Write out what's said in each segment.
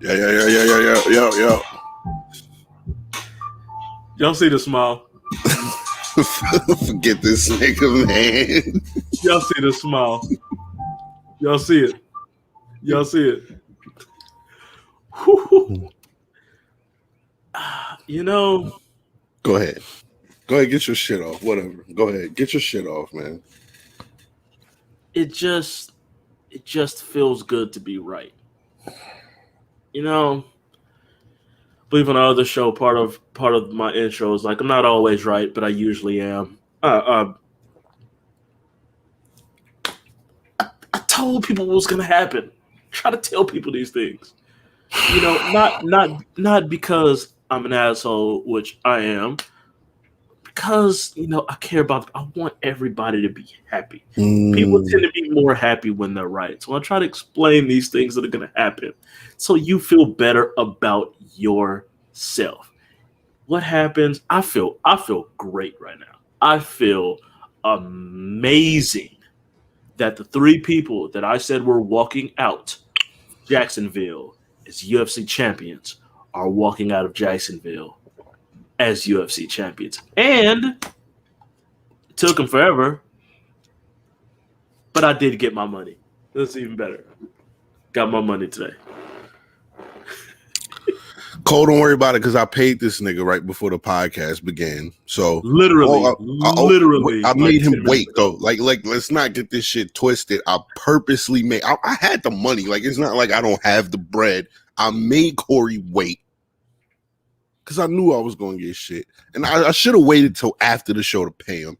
Yeah. Y'all see the smile? Forget this nigga, man. Y'all see the smile? Y'all see it? Y'all see it? You know. Go ahead, get your shit off. Whatever. Go ahead, get your shit off, man. It just feels good to be right. You know, I believe on our other show, part of my intro is like I'm not always right, but I usually am. I told people what was gonna happen. Try to tell people these things. You know, not because I'm an asshole, which I am, because I care about. I want everybody to be happy. People tend to be more happy when they're right. So I try to explain these things that are going to happen, so you feel better about yourself. What happens? I feel great right now. I feel amazing that the three people that I said were walking out of Jacksonville as UFC champions are walking out of Jacksonville as UFC champions. And it took them forever, but I did get my money. That's even better. Got my money today. Cole, don't worry about it because I paid this nigga right before the podcast began. So literally, I made him wait though. Like, let's not get this shit twisted. I purposely made. I had the money. Like, it's not like I don't have the bread. I made Corey wait because I knew I was going to get shit, and I should have waited till after the show to pay him.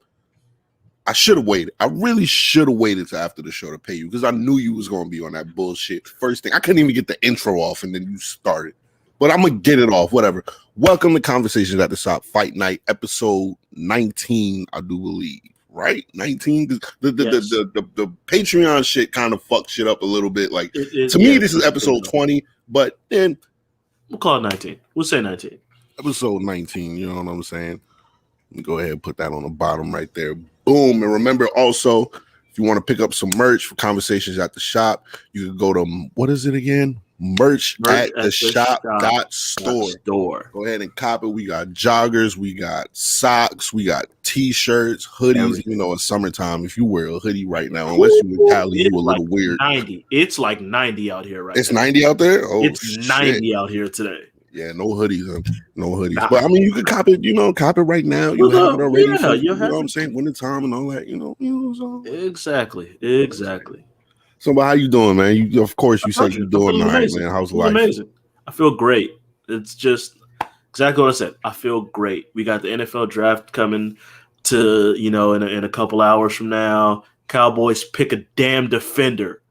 I should have waited. I really should have waited till after the show to pay you because I knew you was going to be on that bullshit. First thing, I couldn't even get the intro off, and then you started. But I'm going to get it off, whatever. Welcome to Conversations at the Shop, Fight Night, episode 19, I do believe. Right? 19? The Patreon shit kind of fucked shit up a little bit. Like, to me, this is episode 20, but then... We'll call it 19. We'll say 19. Episode 19, you know what I'm saying? Let me go ahead and put that on the bottom right there. Boom. And remember also, if you want to pick up some merch for Conversations at the Shop, you can go to, what is it again? Merch at the shop store. Go ahead and cop it. We got joggers, we got socks, we got t-shirts, hoodies. Everything. You know, it's summertime. If you wear a hoodie right now, unless you in Cali, you a little weird. 90. It's like 90 out here right It's now. 90 out there? Oh, it's 90 out here today. Yeah, no hoodies. No hoodies. Nah. But I mean, you can cop it, cop it right now. You have it already. Yeah, so, you know what I'm saying? Winter time and all that, so. Exactly. So, but how you doing, man? You, of course, you said you're doing all right, man. How's life? Amazing. I feel great. It's just exactly what I said. I feel great. We got the NFL draft coming to, in a couple hours from now. Cowboys pick a damn defender.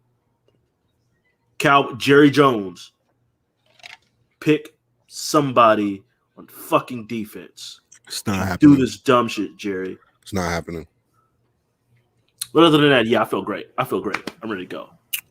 Jerry Jones pick somebody on fucking defense. It's not happening. Do this dumb shit, Jerry. It's not happening. But other than that, yeah, I feel great. I'm ready to go.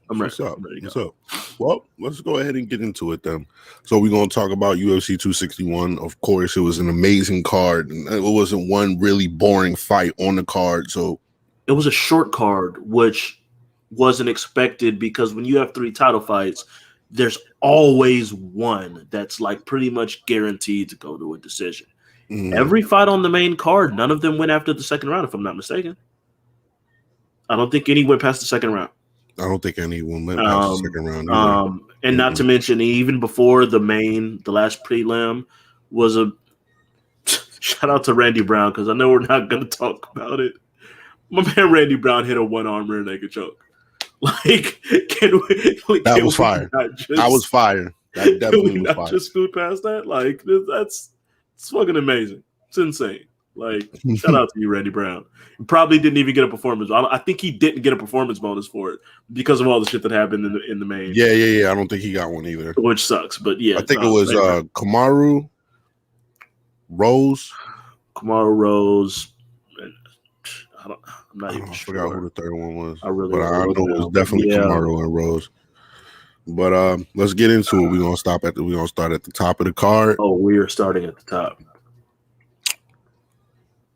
I'm ready to go. What's up? Well, let's go ahead and get into it then. So we're going to talk about UFC 261. Of course, it was an amazing card. And it wasn't one really boring fight on the card. So it was a short card, which wasn't expected because when you have 3 title fights, there's always one that's like pretty much guaranteed to go to a decision. Every fight on the main card, none of them went after the second round, if I'm not mistaken. I don't think any went past the second round. I don't think anyone went past the second round. And not to mention, even before the last prelim was a shout out to Randy Brown, because I know we're not going to talk about it. My man Randy Brown hit a one-arm rear naked choke. Like, that was fire. I was fire. That definitely was fire. Just scoot past that. Like, it's fucking amazing. It's insane. Like, shout out to you, Randy Brown. He probably didn't even get a performance. I think he didn't get a performance bonus for it because of all the shit that happened in the main. Yeah. I don't think he got one either, which sucks. But yeah, I think it was Kamaru Rose. I'm not even sure. I forgot who the third one was. I know it was definitely Kamaru and Rose. But let's get into it. We're gonna start at the top of the card. Oh, we are starting at the top.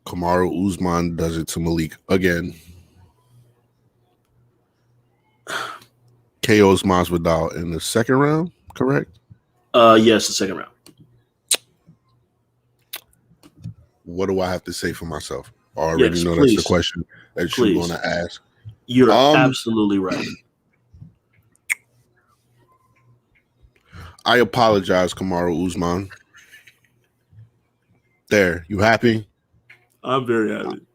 Kamaru Usman does it to Malik again. KO's Masvidal in the second round, correct? Yes, the second round. What do I have to say for myself? I already know please. that's the question that you're going to ask. You're absolutely right. I apologize, Kamaru Usman. There, you happy? I'm very happy.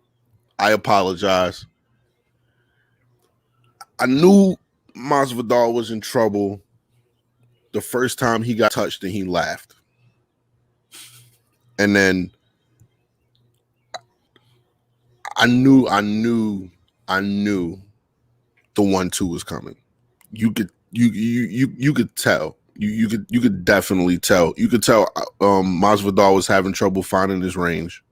I apologize. I knew Masvidal was in trouble the first time he got touched and he laughed. And then I knew the 1-2 was coming. You could tell. You could definitely tell. You could tell Masvidal was having trouble finding his range.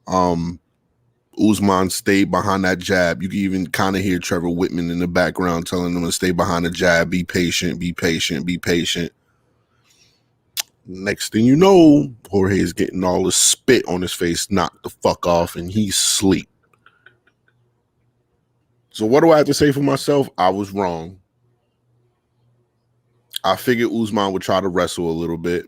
Usman stayed behind that jab. You can even kind of hear Trevor Whitman in the background telling him to stay behind the jab, be patient, be patient, be patient. Next thing you know, Jorge is getting all the spit on his face knocked the fuck off, and he's asleep. So what do I have to say for myself? I was wrong. I figured Usman would try to wrestle a little bit.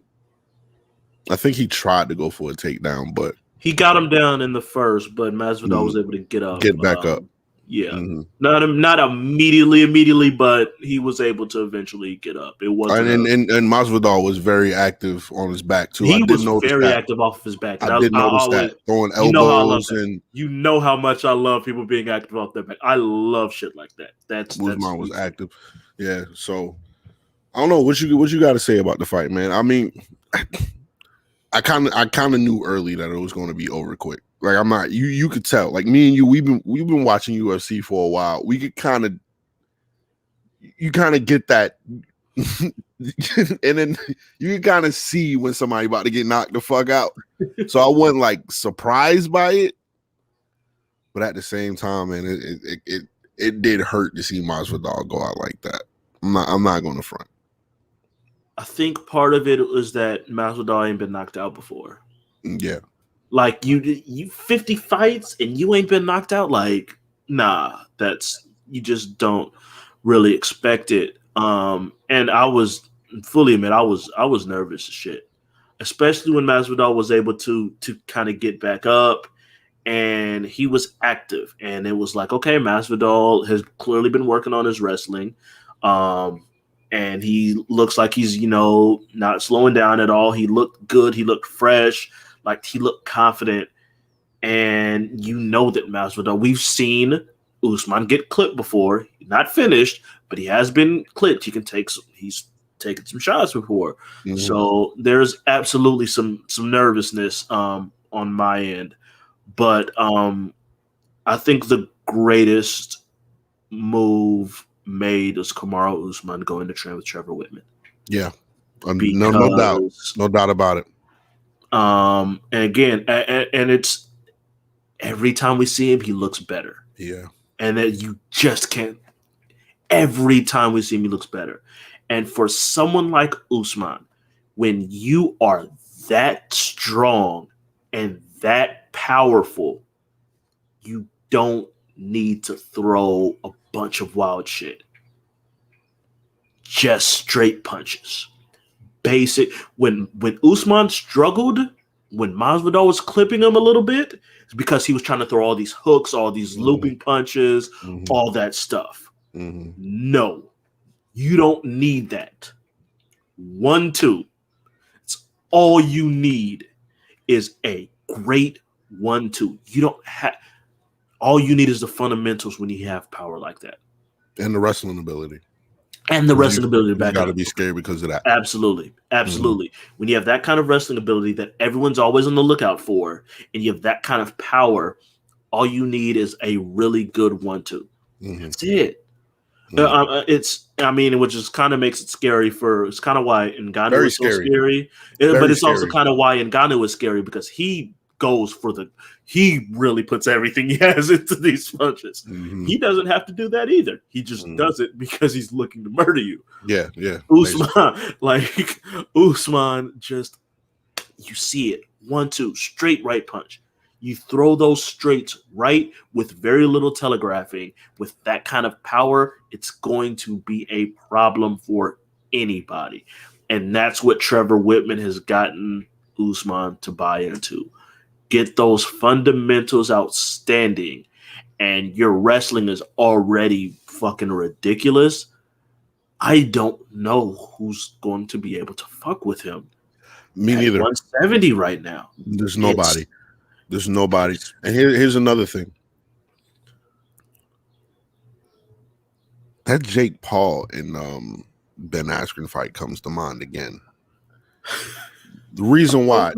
I think he tried to go for a takedown, but he got him down in the first, but Masvidal was able to get back up. Yeah, not immediately, but he was able to eventually get up. It wasn't, and Masvidal was very active on his back too. He was very active off of his back. I did notice that throwing elbows, and you know how much I love people being active off their back. I love shit like that. Usman was active. Yeah, so I don't know what you got to say about the fight, man. I mean, I kind of knew early that it was going to be over quick. Like I'm not you could tell. Like me and you, we've been watching UFC for a while. We could you kind of get that, and then you can kind of see when somebody about to get knocked the fuck out. So I wasn't like surprised by it, but at the same time, man, it did hurt to see Masvidal go out like that. I'm not going to front. I think part of it was that Masvidal ain't been knocked out before. Yeah. Like you 50 fights and you ain't been knocked out. Like, nah, you just don't really expect it. And I was fully admit I was nervous as shit, especially when Masvidal was able to kind of get back up and he was active. And it was like, okay, Masvidal has clearly been working on his wrestling. And he looks like he's, not slowing down at all. He looked good. He looked fresh. Like he looked confident. And that Masvidal, we've seen Usman get clipped before. Not finished, but he has been clipped. He's taken some shots before. Mm-hmm. So there's absolutely some nervousness on my end. But I think the greatest move made was Kamaru Usman going to train with Trevor Whitman. Yeah, no doubt about it. And again, and it's every time we see him, he looks better. Yeah, and that you just can't. Every time we see him, he looks better. And for someone like Usman, when you are that strong and that powerful, you don't need to throw a bunch of wild shit. Just straight punches. Basic. When Usman struggled, when Masvidal was clipping him a little bit, it's because he was trying to throw all these hooks, all these looping punches, all that stuff. No, you don't need that. 1-2. It's all you need is a great 1-2. You don't have. All you need is the fundamentals when you have power like that, and the wrestling ability. And the wrestling ability to back up. You got to be scared because of that. Absolutely. When you have that kind of wrestling ability that everyone's always on the lookout for, and you have that kind of power, all you need is a really good 1-2. That's it. Which just kind of makes it scary it's kind of why Ngannou is so scary. But it's also kind of why Ngannou is scary because he goes he really puts everything he has into these punches. He doesn't have to do that either. He just does it because he's looking to murder you. Yeah. Usman just, you see it. 1-2, straight right punch. You throw those straights right with very little telegraphing. With that kind of power, it's going to be a problem for anybody. And that's what Trevor Whitman has gotten Usman to buy into. Get those fundamentals outstanding, and your wrestling is already fucking ridiculous. I don't know who's going to be able to fuck with him. Me neither. 170 right now. There's nobody. There's nobody. And here's another thing. That Jake Paul and Ben Askren fight comes to mind again. The reason why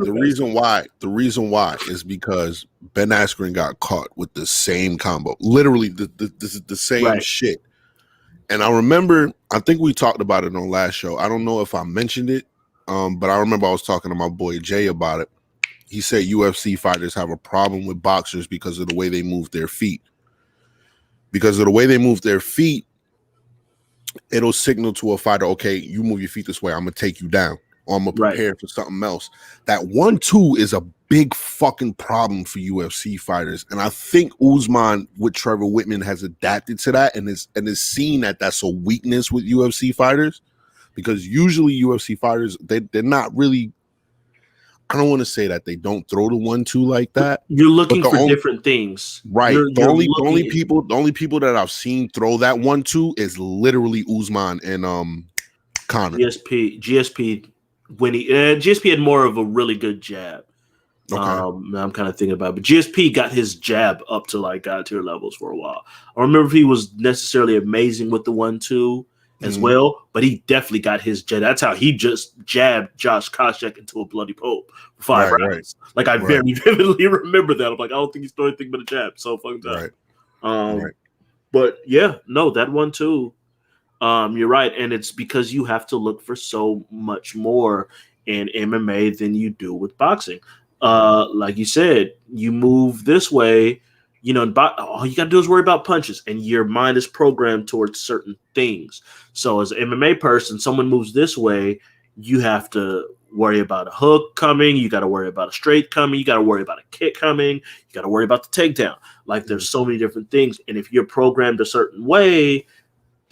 is because Ben Askren got caught with the same combo, literally the same shit. And I remember, I think we talked about it on last show. I don't know if I mentioned it, but I remember I was talking to my boy Jay about it. He said UFC fighters have a problem with boxers because of the way they move their feet. Because of the way they move their feet, it'll signal to a fighter, okay, you move your feet this way, I'm going to take you down. Or I'm going to prepare for something else. That 1-2 is a big fucking problem for UFC fighters. And I think Usman with Trevor Whitman has adapted to that and is seen that that's a weakness with UFC fighters. Because usually UFC fighters, they're not really, I don't want to say that they don't throw the 1-2 like that. You're looking for different things. Right. The only people that I've seen throw that 1-2 is literally Usman and Conor. GSP when GSP had more of a really good jab. Okay. I'm kind of thinking about it, but GSP got his jab up to like God tier levels for a while. I don't remember if he was necessarily amazing with the 1-2 as well, but he definitely got his jab. That's how he just jabbed Josh Koscheck into a bloody pulp for 5 rounds. Like I very vividly remember that. I'm like, I don't think he's throwing anything but a jab. So fucking time. But yeah, no, that 1-2. You're right, and it's because you have to look for so much more in MMA than you do with boxing. Like you said, you move this way, you know, all you got to do is worry about punches, and your mind is programmed towards certain things. So as an MMA person, someone moves this way, you have to worry about a hook coming, you got to worry about a straight coming, you got to worry about a kick coming, you got to worry about the takedown. Like there's so many different things, and if you're programmed a certain way,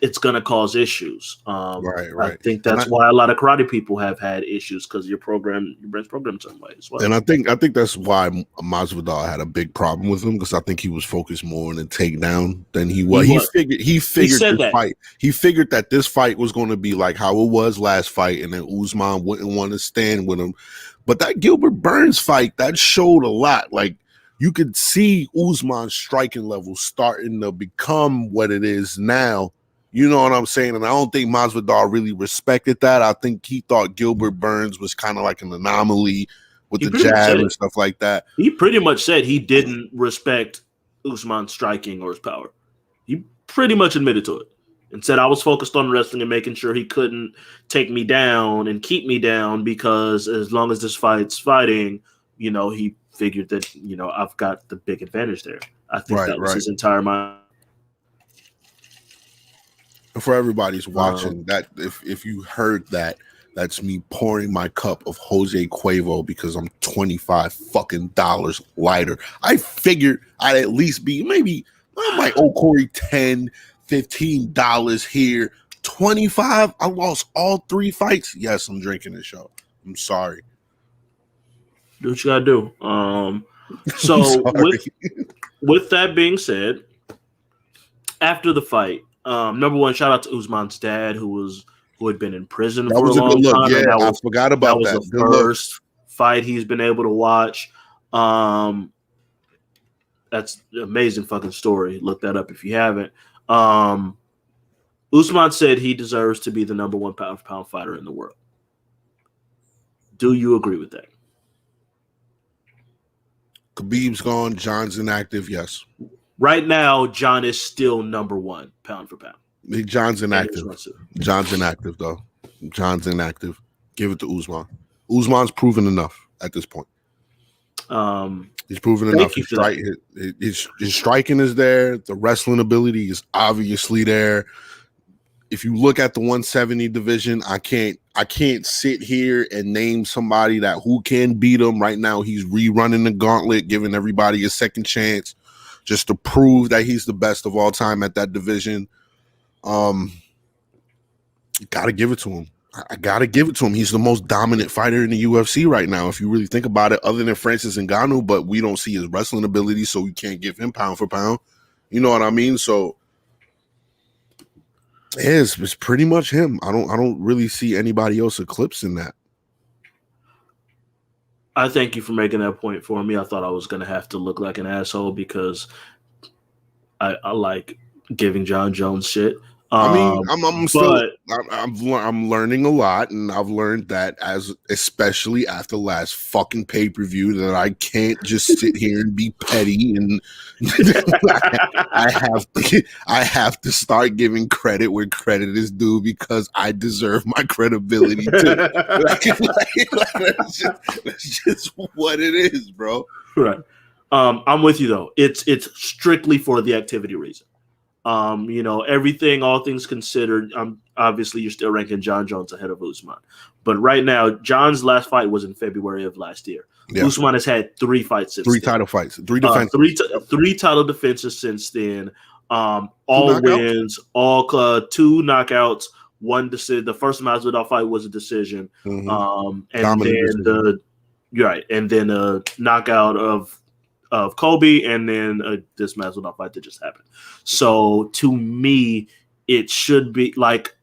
it's going to cause issues. I think that's why a lot of karate people have had issues, because your brain's programmed some way as well. And I think that's why Masvidal had a big problem with him, because I think he was focused more on the takedown than he was. He figured this fight. He figured that this fight was going to be like how it was last fight, and then Usman wouldn't want to stand with him. But that Gilbert Burns fight, that showed a lot. Like you could see Usman's striking level starting to become what it is now. You know what I'm saying? And I don't think Masvidal really respected that. I think he thought Gilbert Burns was kind of like an anomaly with the jab and stuff like that. He pretty much said he didn't respect Usman's striking or his power. He pretty much admitted to it and said, I was focused on wrestling and making sure he couldn't take me down and keep me down, because as long as this fight's fighting, you know, he figured that, you know, I've got the big advantage there. I think that was his entire mind. For everybody's watching, that if you heard that, that's me pouring my cup of Jose Cuervo because I'm $25 fucking lighter. I figured I'd at least be maybe I might owe Corey $10, $15 here. 25. I lost all 3 fights. Yes, I'm drinking this show. I'm sorry. Do what you gotta do. So with that being said, after the fight. Number one, shout out to Usman's dad, who had been in prison for a long time. Yeah, I forgot about that. That was the first fight he's been able to watch. That's an amazing fucking story. Look that up if you haven't. Usman said he deserves to be the number 1 pound-for-pound fighter in the world. Do you agree with that? Khabib's gone. John's inactive. Yes. Right now, John is still number 1 pound for pound. John's inactive. John's inactive, though. John's inactive. Give it to Usman. Usman's proven enough at this point. He's proven enough. His striking is there. The wrestling ability is obviously there. If you look at the 170 division, I can't sit here and name somebody that who can beat him. Right now, he's rerunning the gauntlet, giving everybody a second chance, just to prove that he's the best of all time at that division. Gotta give it to him. I gotta give it to him. He's the most dominant fighter in the UFC right now. If you really think about it, other than Francis Ngannou, but we don't see his wrestling ability, so we can't give him pound for pound. You know what I mean? So yeah, it's pretty much him. I don't really see anybody else eclipsing that. I thank you for making that point for me. I thought I was gonna have to look like an asshole because I like giving John Jones shit. I mean, I'm learning a lot, and I've learned that especially after last fucking pay-per-view that I can't just sit here and be petty, and I have to start giving credit where credit is due because I deserve my credibility too. That's just what it is, bro. Right. I'm with you though. It's strictly for the activity reason. You know, everything, all things considered, obviously you're still ranking John Jones ahead of Usman. But right now, John's last fight was in February of last year. Yeah. Usman has had 3 fights since title fights, 3 defenses. Three title defenses since then. All wins, all 2 knockouts, 1 decision. The first Masvidal fight was a decision. Mm-hmm. And then a knockout of Kobe, and then this Masvidal fight that just happened. So to me, it should be like,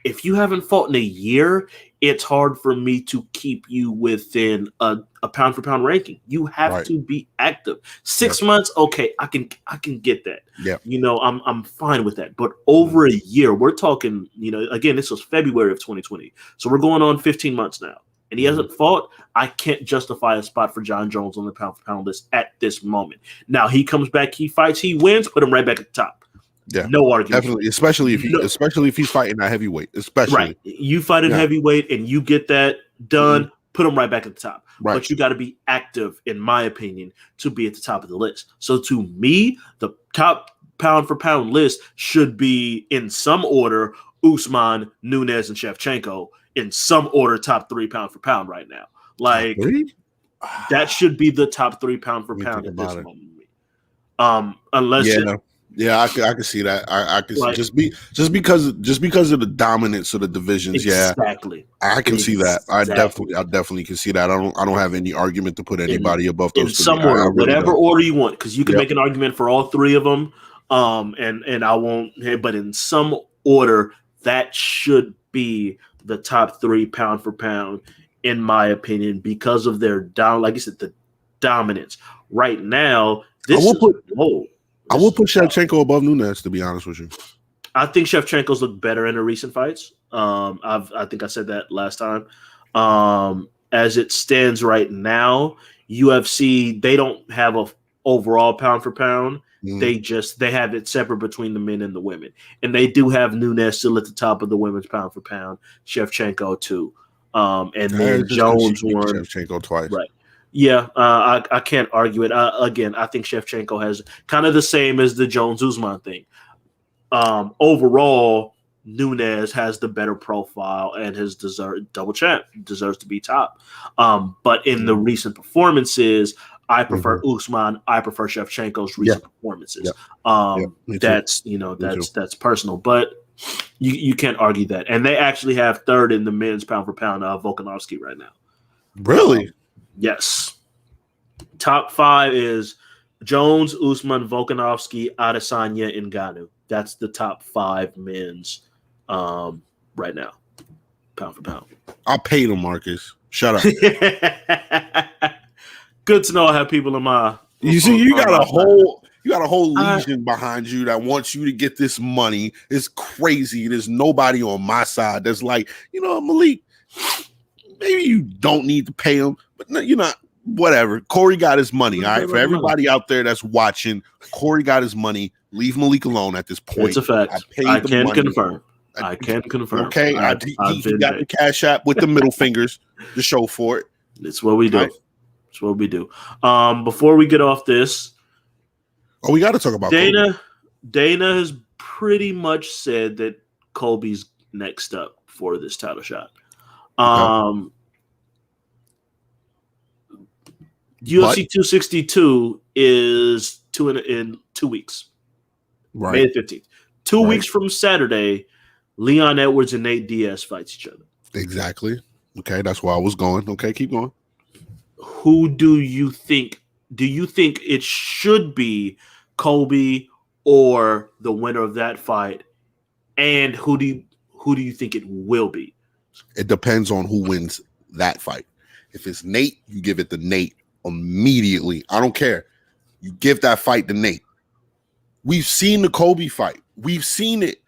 if you haven't fought in a year, it's hard for me to keep you within a pound for pound ranking. You have to be active. 6 months, okay, I can get that. Yeah, you know, I'm fine with that. But over a year, we're talking, you know, again, this was February of 2020, so we're going on 15 months now. And he hasn't fought, I can't justify a spot for John Jones on the pound for pound list at this moment. Now he comes back, he fights, he wins, put him right back at the top. Yeah, no argument. Definitely, especially if he's fighting that heavyweight. Especially, right? You fight in heavyweight and you get that done, put him right back at the top. Right. But you got to be active, in my opinion, to be at the top of the list. So to me, the top pound for pound list should be in some order: Usman, Nunes, and Shevchenko. In some order, top 3 pound for pound right now. Like that should be the top 3 pound for pound at this moment. Unless I can see that. I can like, just because of the dominance of the divisions. Exactly. Yeah, I can see that. I definitely can see that. I don't have any argument to put anybody above those. In some order, whatever order you want, because you can make an argument for all 3 of them. And I won't. But in some order, that should be the top 3 pound for pound, in my opinion, because of their like you said, the dominance. Right now, I will put Shevchenko above Nunes, to be honest with you. I think Shevchenko's looked better in the recent fights. I think I said that last time. As it stands right now, UFC, they don't have a overall pound for pound. They have it separate between the men and the women. And they do have Nunes still at the top of the women's pound for pound, Shevchenko too. And then Jones won. Shevchenko twice. Right. Yeah, I can't argue it. Again, I think Shevchenko has kind of the same as the Jones-Usman thing. Overall, Nunes has the better profile and his double champ deserves to be top. But in the recent performances, I prefer Usman. I prefer Shevchenko's recent performances. That's personal, but you can't argue that. And they actually have 3rd in the men's pound for pound, Volkanovski right now. Really? Yes. Top 5 is Jones, Usman, Volkanovski, Adesanya, and Ngannou. That's the top 5 men's right now, pound for pound. I'll pay them, Marcus. Shut up. Good to know I have people in my. You see, you got a whole legion behind you that wants you to get this money. It's crazy. There's nobody on my side that's like, you know, Malik, maybe you don't need to pay him, but no, you're not. Whatever. Corey got his money. All right. For everybody out there that's watching, Corey got his money. Leave Malik alone at this point. It's a fact. I can confirm. Okay. He got the cash app with the middle fingers to show for it. It's what we do. It's what we do. Before we get off this, we got to talk about Dana. Kobe. Dana has pretty much said that Kobe's next up for this title shot. UFC 262 is in 2 weeks. Right. May 15th. 2 weeks from Saturday, Leon Edwards and Nate Diaz fights each other. Exactly. Okay, that's where I was going. Okay, keep going. Who do you think? Do you think it should be Colby or the winner of that fight? And who do you think it will be? It depends on who wins that fight. If it's Nate, you give it to Nate immediately. I don't care. You give that fight to Nate. We've seen the Colby fight. We've seen it.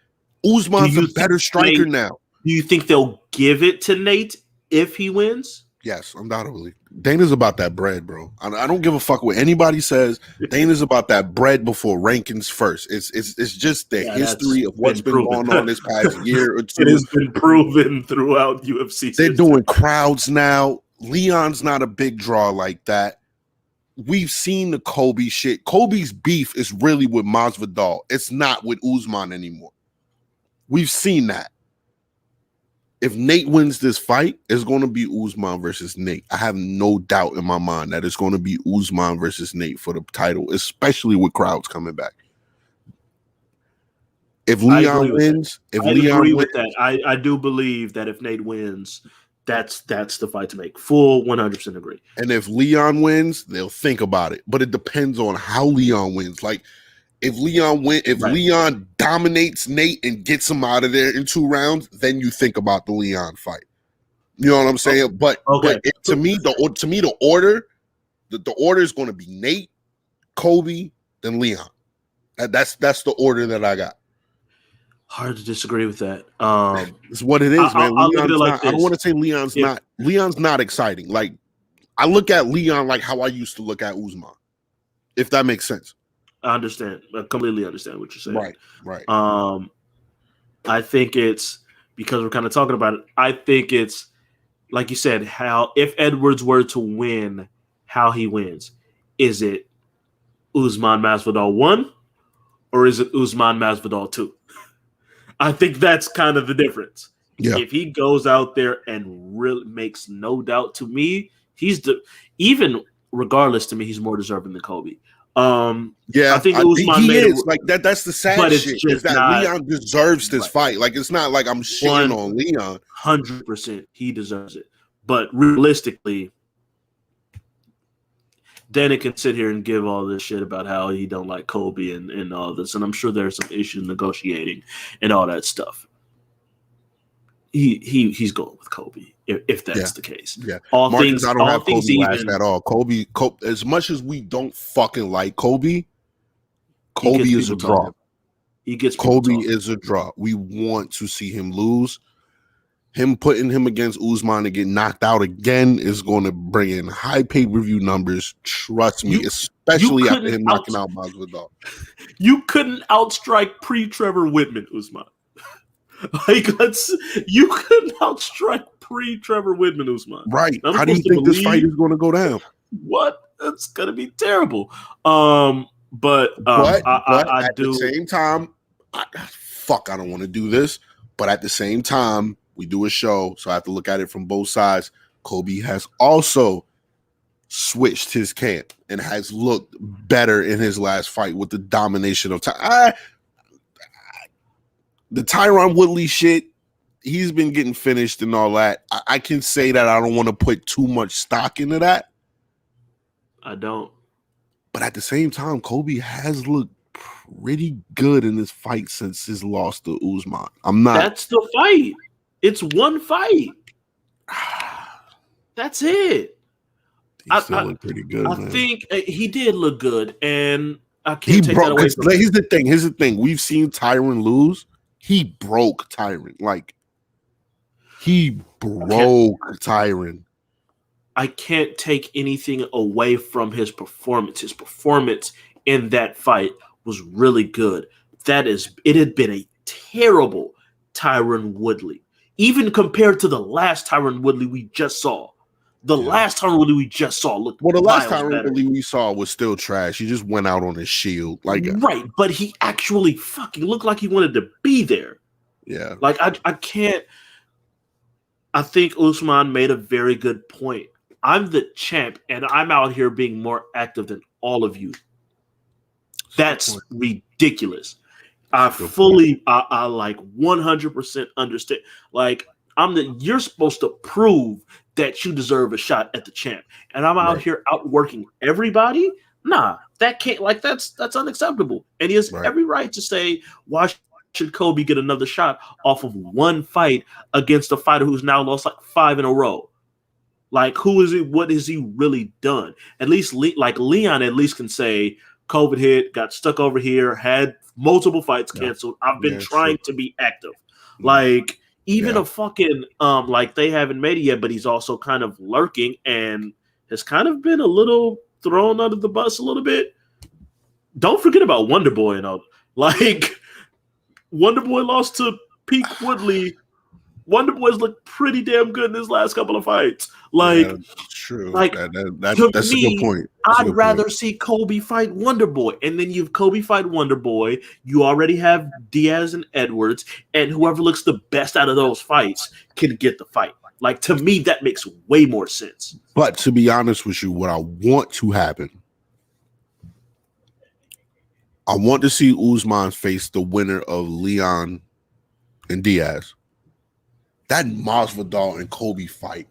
Usman's a better striker now. Do you think they'll give it to Nate if he wins? Yes, undoubtedly. Dana's about that bread, bro. I don't give a fuck what anybody says. Dana's about that bread before rankings first. It's just the history of what's been going on this past year or two. It has been proven throughout UFC. They're doing crowds now. Leon's not a big draw like that. We've seen the Colby shit. Colby's beef is really with Masvidal. It's not with Usman anymore. We've seen that. If Nate wins this fight, it's going to be Usman versus Nate. I have no doubt in my mind that it's going to be Usman versus Nate for the title, especially with crowds coming back. If Leon wins, I do believe that if Nate wins, that's the fight to make. Full 100% agree. And if Leon wins, they'll think about it. But it depends on how Leon wins. Like, if Leon dominates Nate and gets him out of there in 2 rounds, then you think about the Leon fight. You know what I'm saying? But to me, the order is going to be Nate, Colby, then Leon. That's the order that I got. Hard to disagree with that. It's what it is, man. I don't want to say Leon's not exciting. Like, I look at Leon like how I used to look at Usman, if that makes sense. I understand. I completely understand what you're saying. Right. I think it's because we're kind of talking about it. I think it's like you said, how if Edwards were to win, how he wins. Is it Usman Masvidal 1 or is it Usman Masvidal 2? I think that's kind of the difference. Yeah. If he goes out there and really makes no doubt to me, even regardless to me, he's more deserving than Colby. I think Usman he is like that. That's the sad shit. Is that Leon deserves this fight? Like, it's not like I'm shitting on Leon. 100%, he deserves it. But realistically, Dana can sit here and give all this shit about how he don't like Colby and all this, and I'm sure there's some issues negotiating and all that stuff. He's going with Colby if that's the case. Yeah, I don't have Colby last at all. Colby, as much as we don't fucking like Colby is a draw. Colby is a draw. We want to see him lose. Him putting him against Usman to get knocked out again is going to bring in high pay-per-view numbers. Trust me, especially after him knocking out Masvidal. You couldn't outstrike pre-Trevor Whitman, Usman. You couldn't outstrike pre-Trevor Whitman, Usman. Right. How do you think this fight is going to go down? What? It's going to be terrible. But at the same time, I don't want to do this. But at the same time, we do a show, so I have to look at it from both sides. Colby has also switched his camp and has looked better in his last fight with the domination of time. The Tyron Woodley shit, he's been getting finished and all that. I can say that I don't want to put too much stock into that. I don't. But at the same time, Colby has looked pretty good in this fight since his loss to Usman. That's the fight. It's one fight. That's it. He still looked pretty good. I think he did look good, and I can't take that away from him. Here's the thing. We've seen Tyron lose. He broke Tyron. Like, he broke Tyron. I can't take anything away from his performance. His performance in that fight was really good. It had been a terrible Tyron Woodley. Even compared to the last Tyron Woodley we just saw. Last Tyron Woodley we just saw looked the last Tyron Woodley we saw was still trash. He just went out on his shield. Right, but he actually fucking looked like he wanted to be there. Yeah. Like, I can't. I think Usman made a very good point. I'm the champ, and I'm out here being more active than all of you. That's ridiculous. I fully, I like 100% understand. Like, you're supposed to prove that you deserve a shot at the champ, and I'm out here outworking everybody. Nah, that can't. Like, that's unacceptable. And he has every right to say, why should Kobe get another shot off of one fight against a fighter who's now lost like 5 in a row? Like, who is it? What has he really done? At least, like Leon, at least can say COVID hit, got stuck over here, had multiple fights canceled. I've been trying to be active. Like, even a fucking like, they haven't made it yet, but he's also kind of lurking and has kind of been a little thrown under the bus a little bit. Don't forget about Wonder Boy and all. Like, Wonder Boy lost to Pete Woodley. Wonder Boy's looked pretty damn good in his last couple of fights. Like, true. Like, that's a good point. I'd rather see Kobe fight Wonder Boy. And then you have Kobe fight Wonder Boy. You already have Diaz and Edwards. And whoever looks the best out of those fights can get the fight. Like, to me, that makes way more sense. But to be honest with you, what I want to happen, I want to see Usman face the winner of Leon and Diaz. That Masvidal and Kobe fight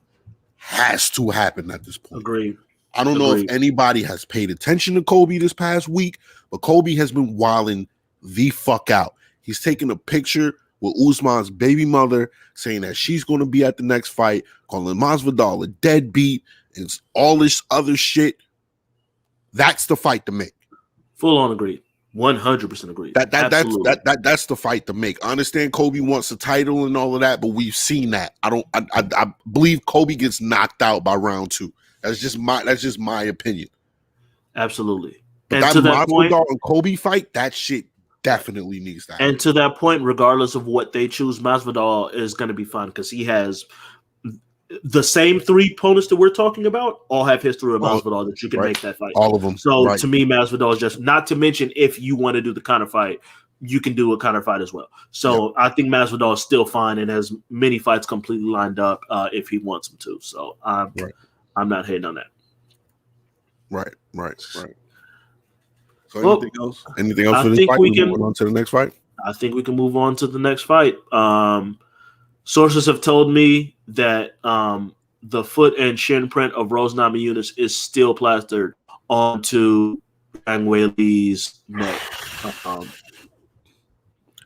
has to happen at this point. Agreed. I don't know if anybody has paid attention to Kobe this past week, but Kobe has been wilding the fuck out. He's taking a picture with Usman's baby mother, saying that she's going to be at the next fight, calling Masvidal a deadbeat and all this other shit. That's the fight to make. Full on agreed. 100% agreed. That's the fight to make. I understand Kobe wants a title and all of that, but we've seen that. I believe Kobe gets knocked out by round 2. That's just my opinion. Absolutely. But and that Masvidal and Kobe fight, that shit definitely needs that. And to that point, regardless of what they choose, Masvidal is going to be fun because he has the same 3 opponents that we're talking about all have history with Masvidal that you can make that fight. All of them. So to me, Masvidal is just, not to mention, if you want to do the counter fight, you can do a counter fight as well. So I think Masvidal is still fine and has many fights completely lined up if he wants them to. So I'm not hating on that. Right. So anything else? Anything else for this fight? Moving on to the next fight? I think we can move on to the next fight. Sources have told me that the foot and shin print of Rose Namajunas is still plastered onto Zhang Weili's neck.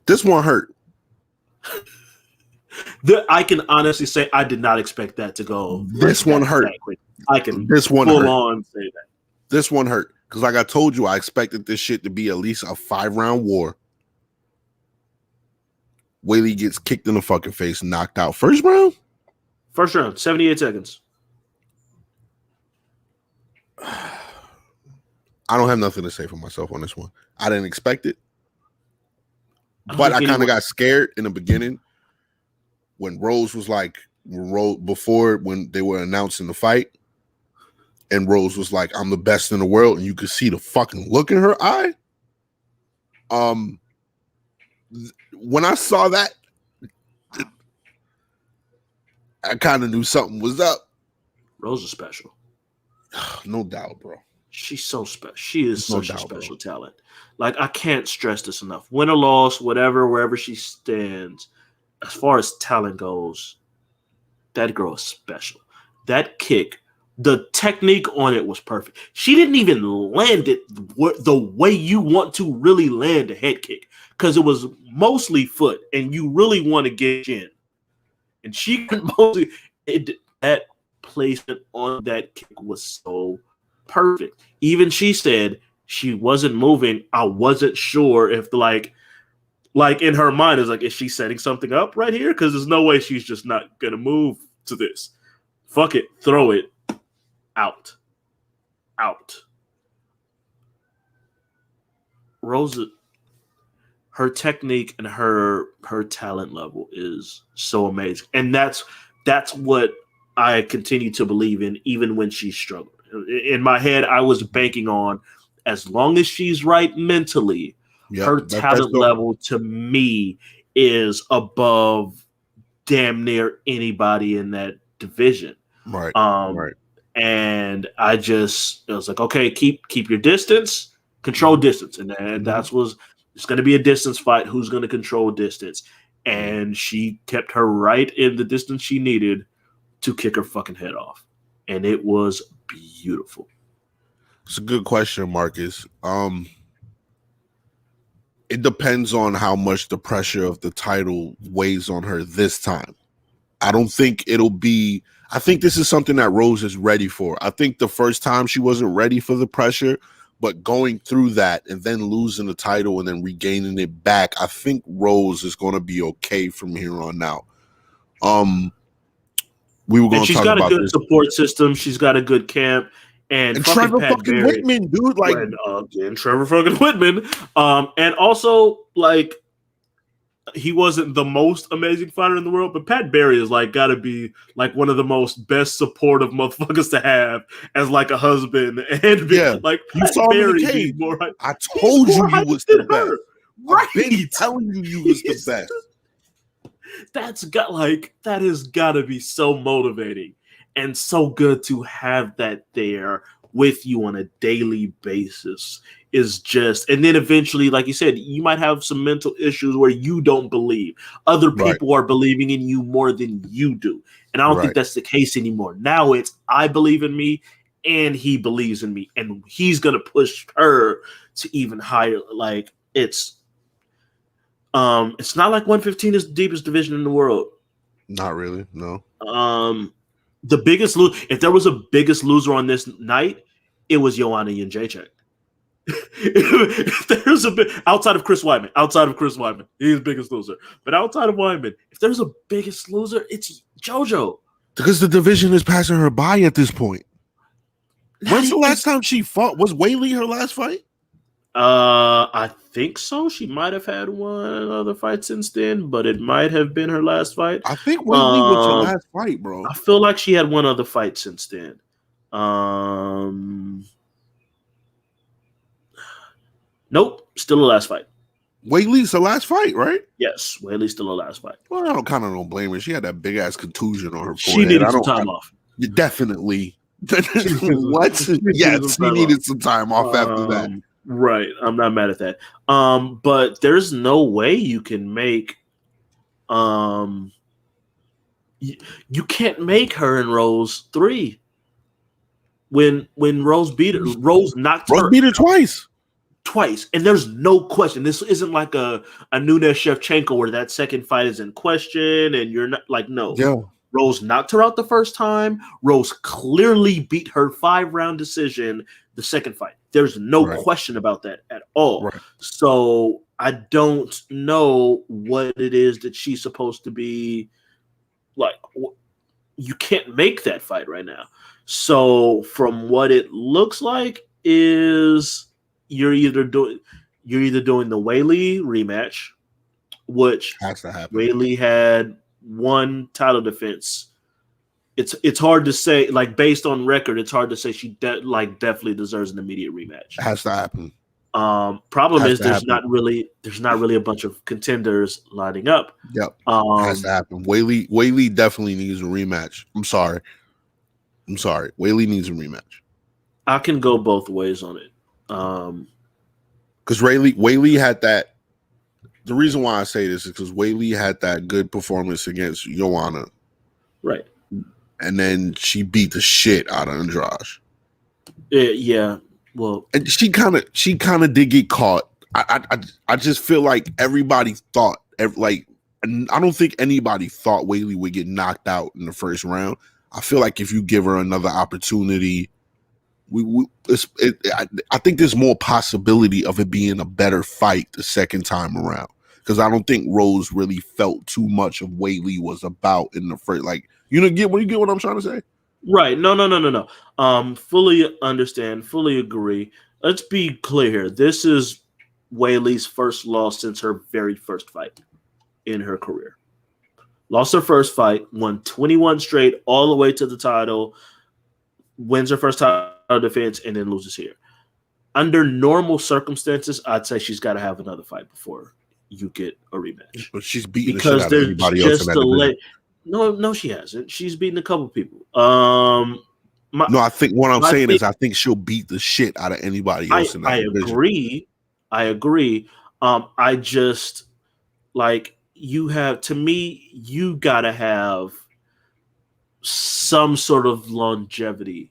This one hurt. I can honestly say I did not expect that to go. This one hurt. I can full on say that. This one hurt because, like I told you, I expected this shit to be at least a 5-round war. Weili gets kicked in the fucking face, knocked out. First round, 78 seconds. I don't have nothing to say for myself on this one. I didn't expect it, but I kind of got scared in the beginning when Rose was like, when they were announcing the fight, and Rose was like, "I'm the best in the world," and you could see the fucking look in her eye. When I saw that, I kind of knew something was up. Rose is special. No doubt, bro. She's so special. She is such a special talent. Like, I can't stress this enough. Win or loss, whatever, wherever she stands, as far as talent goes, that girl is special. That kick, the technique on it was perfect. She didn't even land it the way you want to really land a head kick, because it was mostly foot, and you really want to get in. And she could mostly that placement on that kick was so perfect. Even she said she wasn't moving. I wasn't sure if like in her mind is like, is she setting something up right here? Because there's no way she's just not gonna move to this. Fuck it, throw it out. Rosa, her technique and her talent level is so amazing, and that's what I continue to believe in, even when she struggled. In my head, I was banking on, as long as she's right mentally, her talent level to me is above damn near anybody in that division. Right. And I was like, okay, keep your distance, control distance, and that's was It's going to be a distance fight. Who's going to control distance? And she kept her right in the distance she needed to kick her fucking head off. And it was beautiful. It's a good question, Marcus. It depends on how much the pressure of the title weighs on her this time. I don't think it'll be. I think this is something that Rose is ready for. I think the first time she wasn't ready for the pressure, but going through that and then losing the title and then regaining it back, I think Rose is going to be okay from here on out. We were going to talk about this. She's got a good support system. She's got a good camp. And Trevor fucking Whitman, dude. Like, and Trevor fucking Whitman. And also, like, he wasn't the most amazing fighter in the world, but Pat Barry is like got to be like one of the most best supportive motherfuckers to have as like a husband. And like you saw him in the cage. I told you he was the best. Right, I've been telling you was the best. That has got to be so motivating and so good to have that there with you on a daily basis. Is just, and then eventually, like you said, you might have some mental issues where you don't believe. Other people are believing in you more than you do. And I don't think that's the case anymore. Now it's, I believe in me and he believes in me. And he's going to push her to even higher. Like it's not like 115 is the deepest division in the world. Not really, no. The biggest if there was a biggest loser on this night, it was Joanna Jędrzejczyk. If there's a bit outside of Chris Weidman, he's the biggest loser. But outside of Weidman, if there's a biggest loser, it's JoJo. Because the division is passing her by at this point. When's the last time she fought? Was WEILI her last fight? I think so. She might have had one other fight since then, but it might have been her last fight. I think WEILI was her last fight, bro. I feel like she had one other fight since then. Nope, still the last fight. WEILI's the last fight, right? Yes, WEILI's still the last fight. Well, I don't blame her. She had that big ass contusion on her forehead. She needed some time off. Definitely. What? Yes, she needed some time off after that. Right, I'm not mad at that. But there's no way you can make. You can't make her and Rose 3. When Rose beat her, Rose beat her twice, and there's no question. This isn't like a Nunes Shevchenko where that second fight is in question, and you're not like no. Yeah. Rose knocked her out the first time. Rose clearly beat her 5-round decision the second fight. There's no question about that at all. Right. So I don't know what it is that she's supposed to be like. You can't make that fight right now. So from what it looks like is you're either doing the WEILI rematch, which has to happen. WEILI had one title defense. It's hard to say, like based on record, it's hard to say she definitely deserves an immediate rematch. It has to happen. Problem is there's not really a bunch of contenders lining up. Yep. Has to happen. WEILI definitely needs a rematch. I'm sorry. WEILI needs a rematch. I can go both ways on it. Because WEILI had that. The reason why I say this is because WEILI had that good performance against Joanna, right? And then she beat the shit out of Andrade. Yeah. Well, and she kind of did get caught. I just feel like everybody thought I don't think anybody thought WEILI would get knocked out in the first round. I feel like if you give her another opportunity, I think there's more possibility of it being a better fight the second time around, because I don't think Rose really felt too much of WEILI was about in the first. Like, you get what I'm trying to say? Right. No. Fully understand. Fully agree. Let's be clear here. This is WEILI's first loss since her very first fight in her career. Lost her first fight, won 21 straight all the way to the title, wins her first title defense, and then loses here. Under normal circumstances, I'd say she's got to have another fight before you get a rematch. But she's beating the shit out of everybody else in that division. No, she hasn't. She's beaten a couple people. I think what I'm saying is I think she'll beat the shit out of anybody else in that division. I agree. I just like you have to me. You gotta have some sort of longevity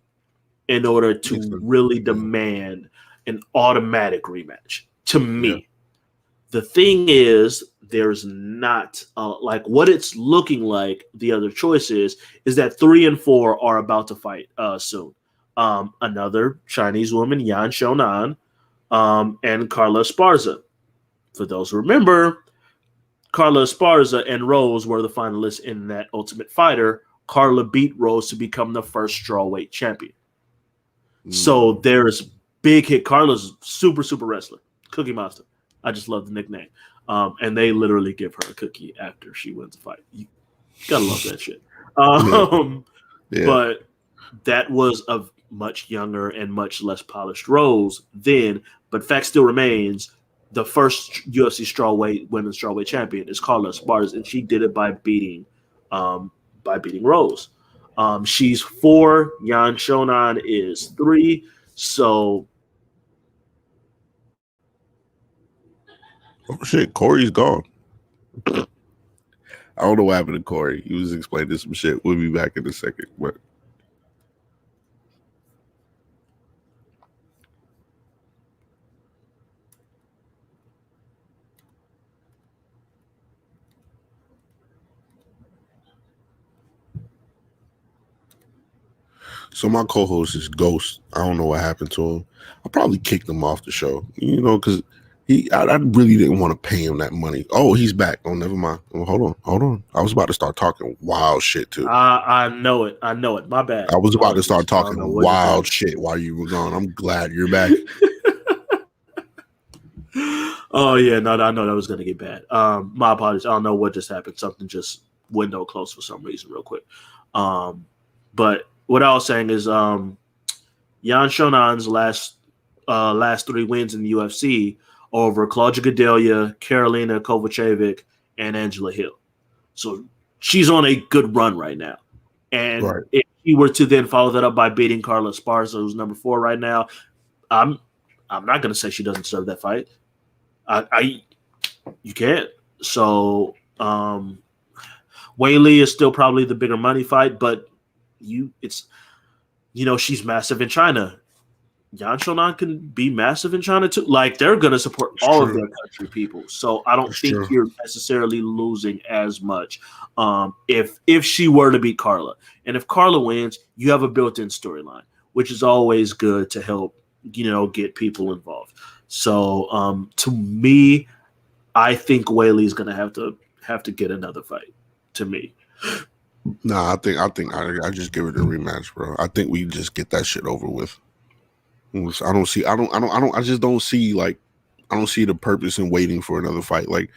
in order to really demand an automatic rematch. To me, the thing is, there's not like what it's looking like. The other choice is that 3 and 4 are about to fight soon. Another Chinese woman, Yan Xiaonan, and Carla Esparza. For those who remember, Carla Esparza and Rose were the finalists in that Ultimate Fighter. Carla beat Rose to become the first strawweight champion. So there's big hit. Carla's super wrestler, Cookie Monster. I just love the nickname. And they literally give her a cookie after she wins a fight. You gotta love that shit. But that was a much younger and much less polished Rose then. But fact still remains: the first UFC women's strawweight champion is Carla Esparza, and she did it by beating Rose. She's 4. Yan Xiaonan is 3. So, oh shit, Corey's gone. I don't know what happened to Corey. He was explaining some shit. We'll be back in a second. But so my co-host is Ghost. I don't know what happened to him. I probably kicked him off the show, because I really didn't want to pay him that money. Oh, he's back. Oh, never mind. Oh, hold on. I was about to start talking wild shit too. I know it. My bad. I was about to start talking wild shit while you were gone. I'm glad you're back. Oh yeah, no, I know that was gonna get bad. My apologies. I don't know what just happened. Something just window closed for some reason, real quick. But what I was saying is, Yan Xiaonan's last 3 wins in the UFC over Claudia Gadelia, Karolina Kovacevic, and Angela Hill. So she's on a good run right now. And if he were to then follow that up by beating Carla Esparza, who's number 4 right now, I'm not going to say she doesn't deserve that fight. You can't. So Weili is still probably the bigger money fight, but she's massive in China. Yan Xiaonan can be massive in China too. Like, they're going to support all of their country people. So I don't think you're necessarily losing as much if she were to beat Carla. And if Carla wins, you have a built-in storyline, which is always good to help, get people involved. So to me, I think Weili is going to have to get another fight. To me, nah, I think I just give it a rematch, bro. I think we just get that shit over with. I just don't see the purpose in waiting for another fight. Like,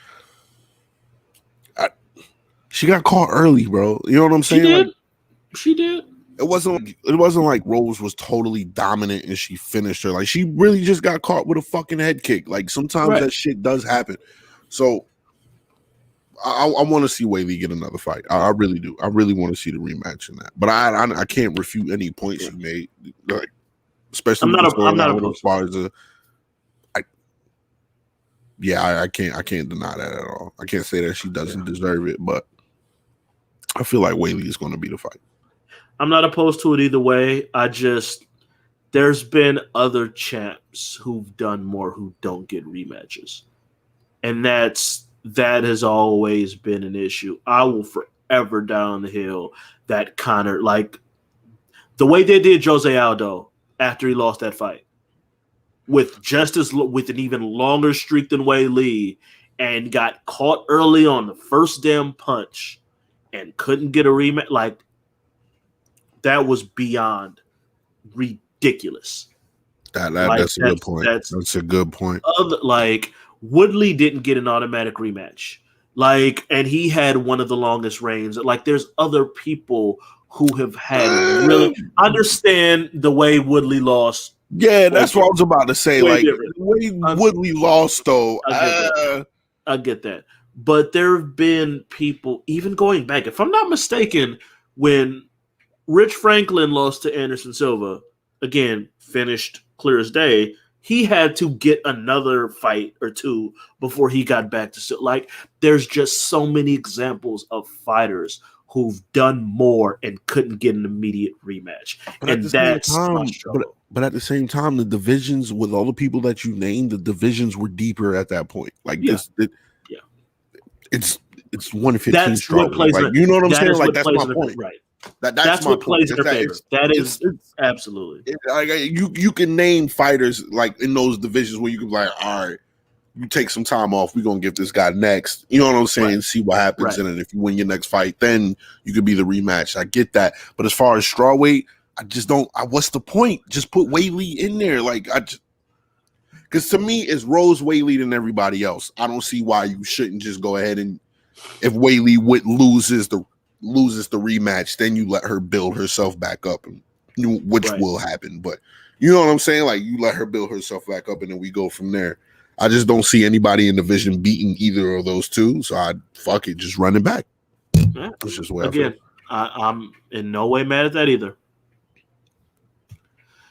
she got caught early, bro. You know what I'm saying? She did. It wasn't like Rose was totally dominant and she finished her. Like, she really just got caught with a fucking head kick. Like, sometimes that shit does happen. So I want to see Weili get another fight. I really do. I really want to see the rematch in that. But I can't refute any points you made. Like, especially I'm not opposed. I can't deny that at all. I can't say that she doesn't deserve it, but I feel like Weili is going to be the fight. I'm not opposed to it either way. There's been other champs who've done more who don't get rematches. And that has always been an issue. I will forever down the hill that Conor, like the way they did Jose Aldo after he lost that fight, with an even longer streak than Weili, and got caught early on the first damn punch and couldn't get a rematch. Like, that was beyond ridiculous. That's a good point. That's a good point. Woodley didn't get an automatic rematch. And he had one of the longest reigns. Like, there's other people who have had really understand the way Woodley lost. Yeah, that's what I was about to say. Like, the way Woodley lost, though. I get that. But there have been people, even going back, if I'm not mistaken, when Rich Franklin lost to Anderson Silva, again, finished clear as day, he had to get another fight or two before he got back to like. There's just so many examples of fighters who've done more and couldn't get an immediate rematch, and that's my struggle. But at the same time, the divisions with all the people that you named, the divisions were deeper at that point. Like it's 115 strong. Like, you know what I'm saying? Like, that's my point. Right. That's what plays in their favor. That is absolutely. You can name fighters like in those divisions where you can be like, all right, you take some time off. We're gonna give this guy next. You know what I'm saying? Right. See what happens, and then if you win your next fight, then you could be the rematch. I get that, but as far as strawweight, I just don't. What's the point? Just put Weili in there, like because to me, it's Rose Weili than everybody else. I don't see why you shouldn't just go ahead and if Weili loses the rematch, then you let her build herself back up, which will happen. But you know what I'm saying? Like, you let her build herself back up, and then we go from there. I just don't see anybody in the division beating either of those two, so I fuck it, just run it back. Yeah. That's just where again, I'm in no way mad at that either.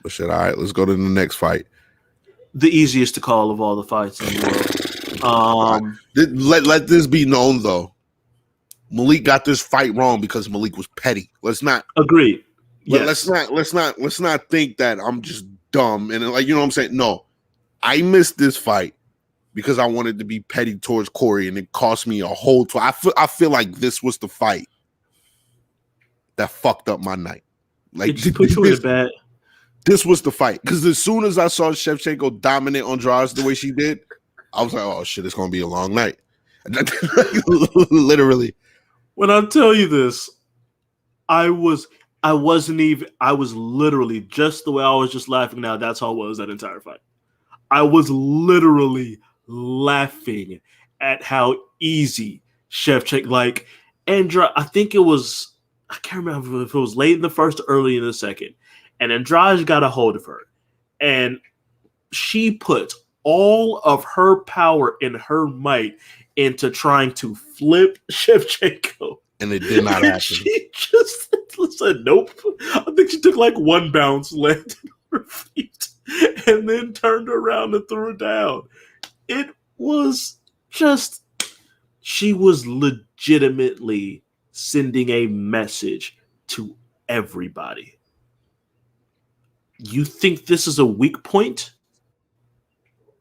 But shit, all right, let's go to the next fight. The easiest to call of all the fights in the world. Let this be known though. Malik got this fight wrong because Malik was petty. Let's not agree. Yes. Let's not think that I'm just dumb and like, you know what I'm saying? No, I missed this fight because I wanted to be petty towards Corey, and it cost me a whole. I feel like this was the fight that fucked up my night. Like, it just put you in a bad. This was the fight because as soon as I saw Shevchenko dominate Andrade the way she did, I was like, "Oh shit, it's gonna be a long night." Literally. When I tell you this, I was literally just the way I was just laughing now. That's how it was that entire fight. I was literally laughing at how easy Shevchenko, like Andrade, I think it was, I can't remember if it was late in the first or early in the second, and Andrade got a hold of her, and she put all of her power and her might into trying to flip Shevchenko. And it did not happen. She just said, nope. I think she took like one bounce, landed on her feet, and then turned around and threw her down. It was just, she was legitimately sending a message to everybody. You think this is a weak point?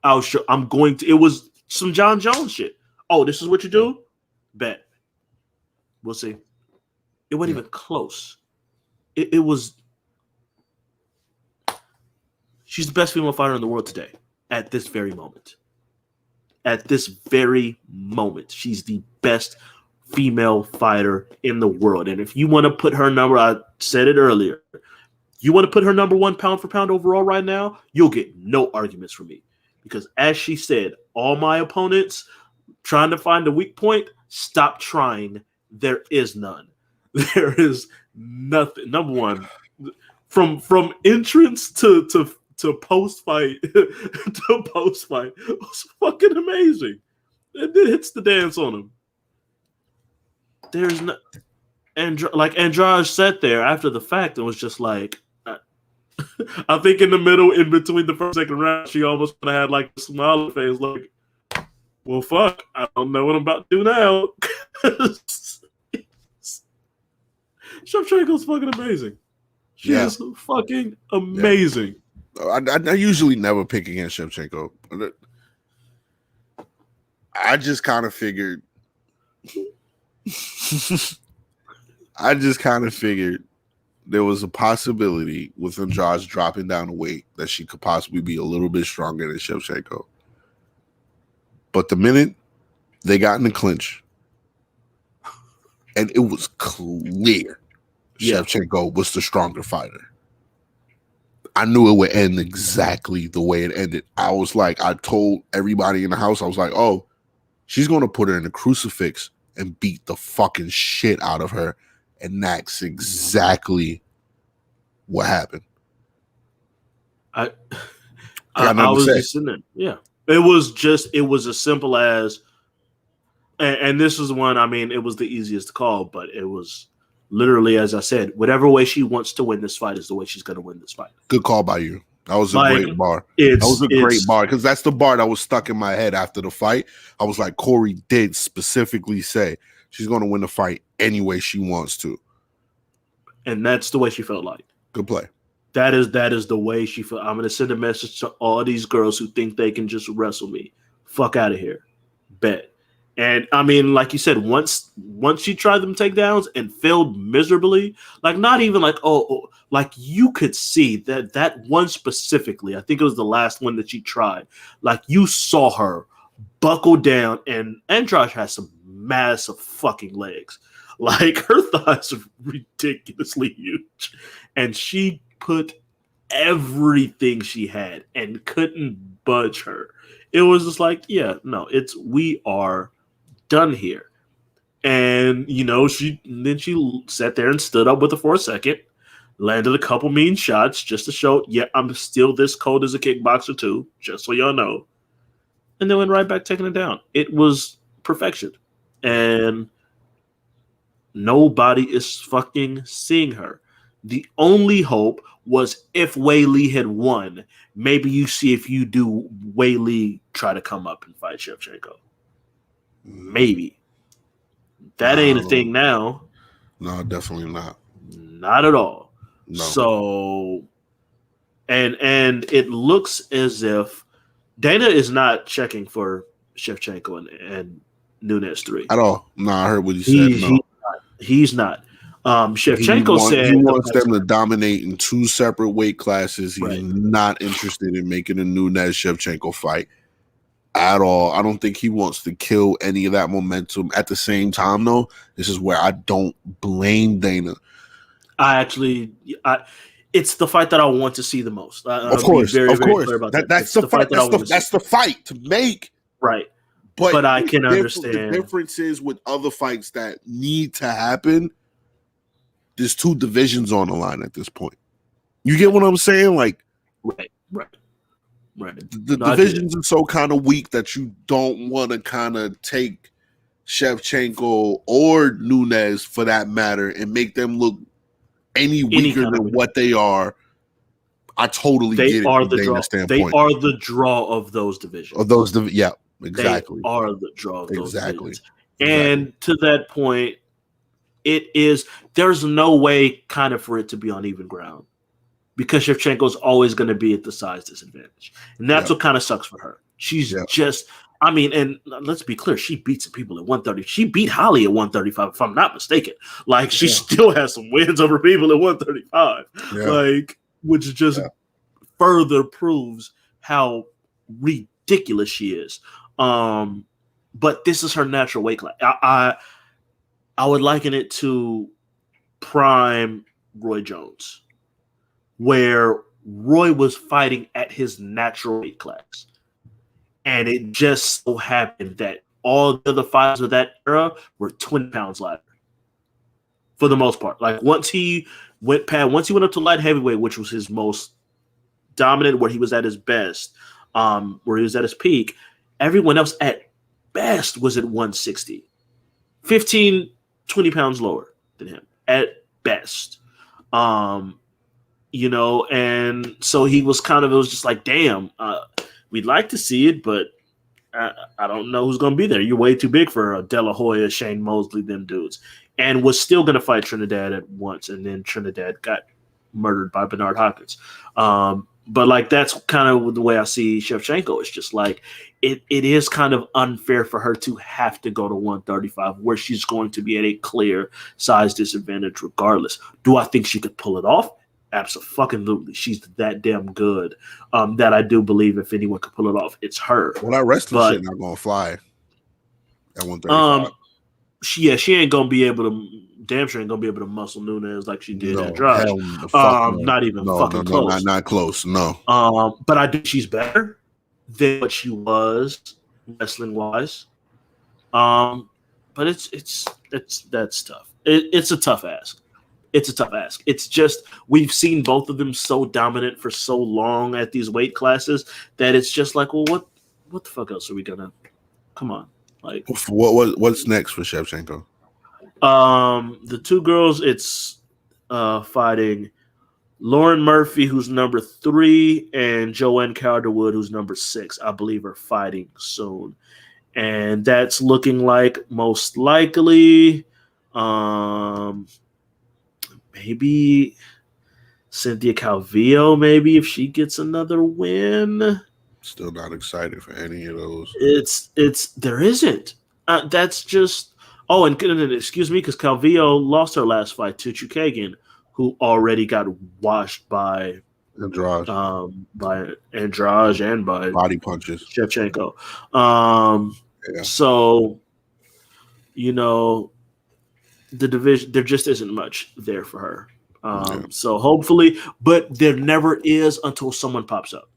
I'm going to. It was some John Jones shit. Oh, this is what you do? Bet. We'll see. It wasn't even close. It was. She's the best female fighter in the world today. At this very moment. At this very moment. She's the best female fighter in the world. And if you want to put her number, I said it earlier, you want to put her number one pound for pound overall right now, you'll get no arguments from me. Because as she said, all my opponents trying to find a weak point, stop trying. There is none. There is nothing. Number one, from entrance to post fight to post fight, it was fucking amazing. It hits the dance on him. There's no, and like Andrade sat there after the fact and was just like, I think in the middle, in between the first and second round, she almost had like a smile on her face, like, well, fuck, I don't know what I'm about to do now. Shevchenko's fucking amazing. She is fucking amazing. Yeah. I usually never pick against Shevchenko. I just kind of figured. There was a possibility with Andrade dropping down a weight that she could possibly be a little bit stronger than Shevchenko. But the minute they got in the clinch, and it was clear Shevchenko was the stronger fighter, I knew it would end exactly the way it ended. I was like, I told everybody in the house, I was like, oh, she's going to put her in a crucifix and beat the fucking shit out of her. And that's exactly what happened. I was just sitting there. Yeah. It was as simple as, and this is one, I mean, it was the easiest to call, but it was literally, as I said, whatever way she wants to win this fight is the way she's going to win this fight. Good call by you. That was a Like, great bar. That was a great bar because that's the bar that was stuck in my head after the fight. I was like, Corey did specifically say she's going to win the fight any way she wants to. And that's the way she felt like. Good play. That is the way she felt. I'm going to send a message to all these girls who think they can just wrestle me. Fuck out of here. Bet. And I mean, like you said, once she tried them takedowns and failed miserably, like not even like, like you could see that one specifically, I think it was the last one that she tried, like you saw her buckle down, and Andrade has some massive fucking legs. Like her thighs are ridiculously huge. And she put everything she had and couldn't budge her. It was just like, yeah, no, we are done here. And she sat there and stood up with her for a second, landed a couple mean shots just to show, yeah, I'm still this cold as a kickboxer too, just so y'all know. And then went right back taking it down. It was perfection. And nobody is fucking seeing her. The only hope was if WEILI had won, maybe you see if you do WEILI try to come up and fight Shevchenko. Maybe. That ain't a thing now. No, definitely not. Not at all. No. So, and it looks as if Dana is not checking for Shevchenko and Nunes 3. At all. No, I heard what he said. No. He's not. Shevchenko said he wants them to dominate in 2 separate weight classes. He's not interested in making a Nunes Shevchenko fight at all. I don't think he wants to kill any of that momentum. At the same time, though, this is where I don't blame Dana. It's the fight that I want to see the most. Of course. That's the fight. That's the fight to make. Right. But I can understand. The difference is with other fights that need to happen, there's 2 divisions on the line at this point. You get what I'm saying? Like, right. The divisions are so kind of weak that you don't want to kind of take Shevchenko or Nunes, for that matter, and make them look any weaker than what they are. I totally get it from Dana's standpoint. They are the draw of those divisions. Yeah, exactly. They are the draw of those divisions. Exactly. And to that point, there's no way kind of for it to be on even ground, because Shevchenko's always going to be at the size disadvantage. And that's what kind of sucks for her. She's just, I mean, and let's be clear, she beat some people at 130. She beat Holly at 135, if I'm not mistaken. Like, she still has some wins over people at 135. Like, which just further proves how ridiculous she is. But this is her natural weight class. I would liken it to prime Roy Jones, where Roy was fighting at his natural weight class. And it just so happened that all the other fighters of that era were 20 pounds lighter, for the most part. Like, once he went up to light heavyweight, which was his most dominant, where he was at his best, where he was at his peak, everyone else at best was at 160. 15, 20 pounds lower than him at best. And so he was it was just like, damn, we'd like to see it, but I don't know who's going to be there. You're way too big for De La Hoya, Shane Mosley, them dudes. And was still going to fight Trinidad at once, and then Trinidad got murdered by Bernard Hopkins. But like, that's kind of the way I see Shevchenko. It's just like, it is kind of unfair for her to have to go to 135, where she's going to be at a clear size disadvantage regardless. Do I think she could pull it off? Absolutely. She's that damn good that I do believe if anyone could pull it off, it's her. Well, that wrestling shit not going to fly at 135. She ain't going to be able to, damn sure ain't going to be able to muscle Nunes like she did at Andrade. Not even fucking close. Not close, no. But I think she's better than what she was wrestling-wise. But that's tough. It's a tough ask. It's a tough ask. It's just, we've seen both of them so dominant for so long at these weight classes that it's just like, well, what the fuck else are we gonna? Come on, like, what's next for Shevchenko? The 2 girls, it's fighting Lauren Murphy, who's number 3, and Joanne Calderwood, who's number 6, I believe, are fighting soon. And that's looking like most likely maybe Cynthia Calvillo, maybe if she gets another win. Still not excited for any of those. There isn't. That's just and excuse me, because Calvillo lost her last fight to Chukagian, who already got washed by Andrade and by body punches. Shevchenko. Yeah. So, the division, there just isn't much there for her. So hopefully, but there never is until someone pops up.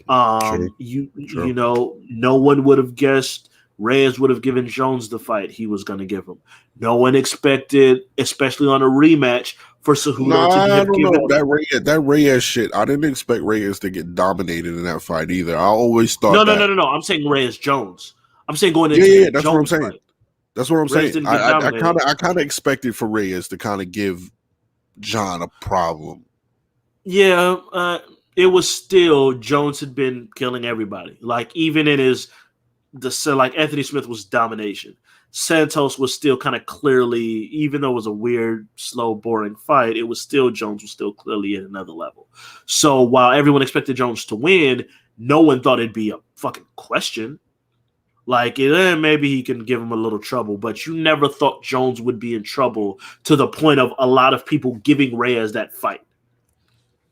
True. No one would have guessed Reyes would have given Jones the fight he was going to give him. No one expected, especially on a rematch, for Cejudo to have given that Reyes shit. I didn't expect Reyes to get dominated in that fight either. I always thought No. I'm saying Reyes Jones. I'm saying going into that's Jones what I'm saying. Fight. That's what I'm Reyes saying. I kind of expected for Reyes to kind of give John a problem. Yeah, it was still Jones had been killing everybody. Like even in like Anthony Smith was domination. Santos was still kind of clearly, even though it was a weird, slow, boring fight, it was still Jones was still clearly at another level. So while everyone expected Jones to win, no one thought it'd be a fucking question. Like, maybe he can give him a little trouble, but you never thought Jones would be in trouble to the point of a lot of people giving Reyes that fight.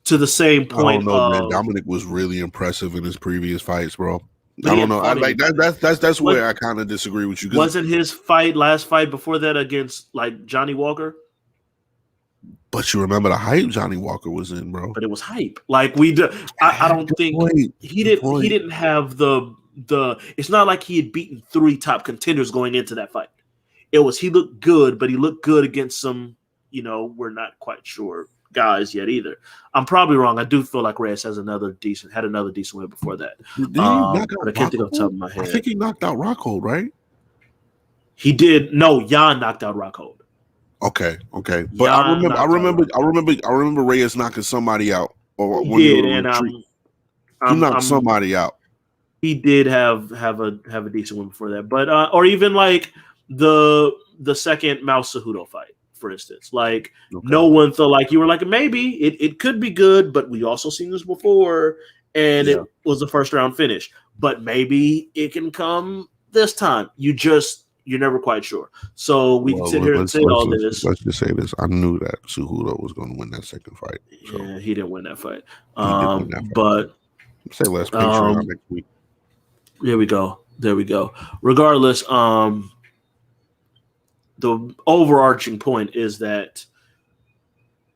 To the same point, man. Dominic was really impressive in his previous fights, bro. I don't know. That's where I kind of disagree with you. Wasn't his last fight before that against like Johnny Walker? But you remember the hype Johnny Walker was in, bro. But it was hype. Like I don't think he didn't have the. It's not like he had beaten 3 top contenders going into that fight. It was he looked good, but he looked good against some, we're not quite sure guys yet either. I'm probably wrong. I do feel like Reyes had another decent win before that. I can't think off the top of my head. I think he knocked out Rockhold, right? He did. No, Jan knocked out Rockhold. Okay. But I remember Reyes knocking somebody out. Or he did, and he knocked somebody out. He did have a decent one before that, but or even like the second Mao Cejudo fight, for instance. Like no one thought, like you were like maybe it could be good, but we also seen this before, and it was a first round finish. But maybe it can come this time. You're never quite sure. So we can sit here and say all this. Let's just say this: I knew that Cejudo was going to win that second fight. So. Yeah, he didn't win that fight. But say less Patreon next week. There we go. Regardless, the overarching point is that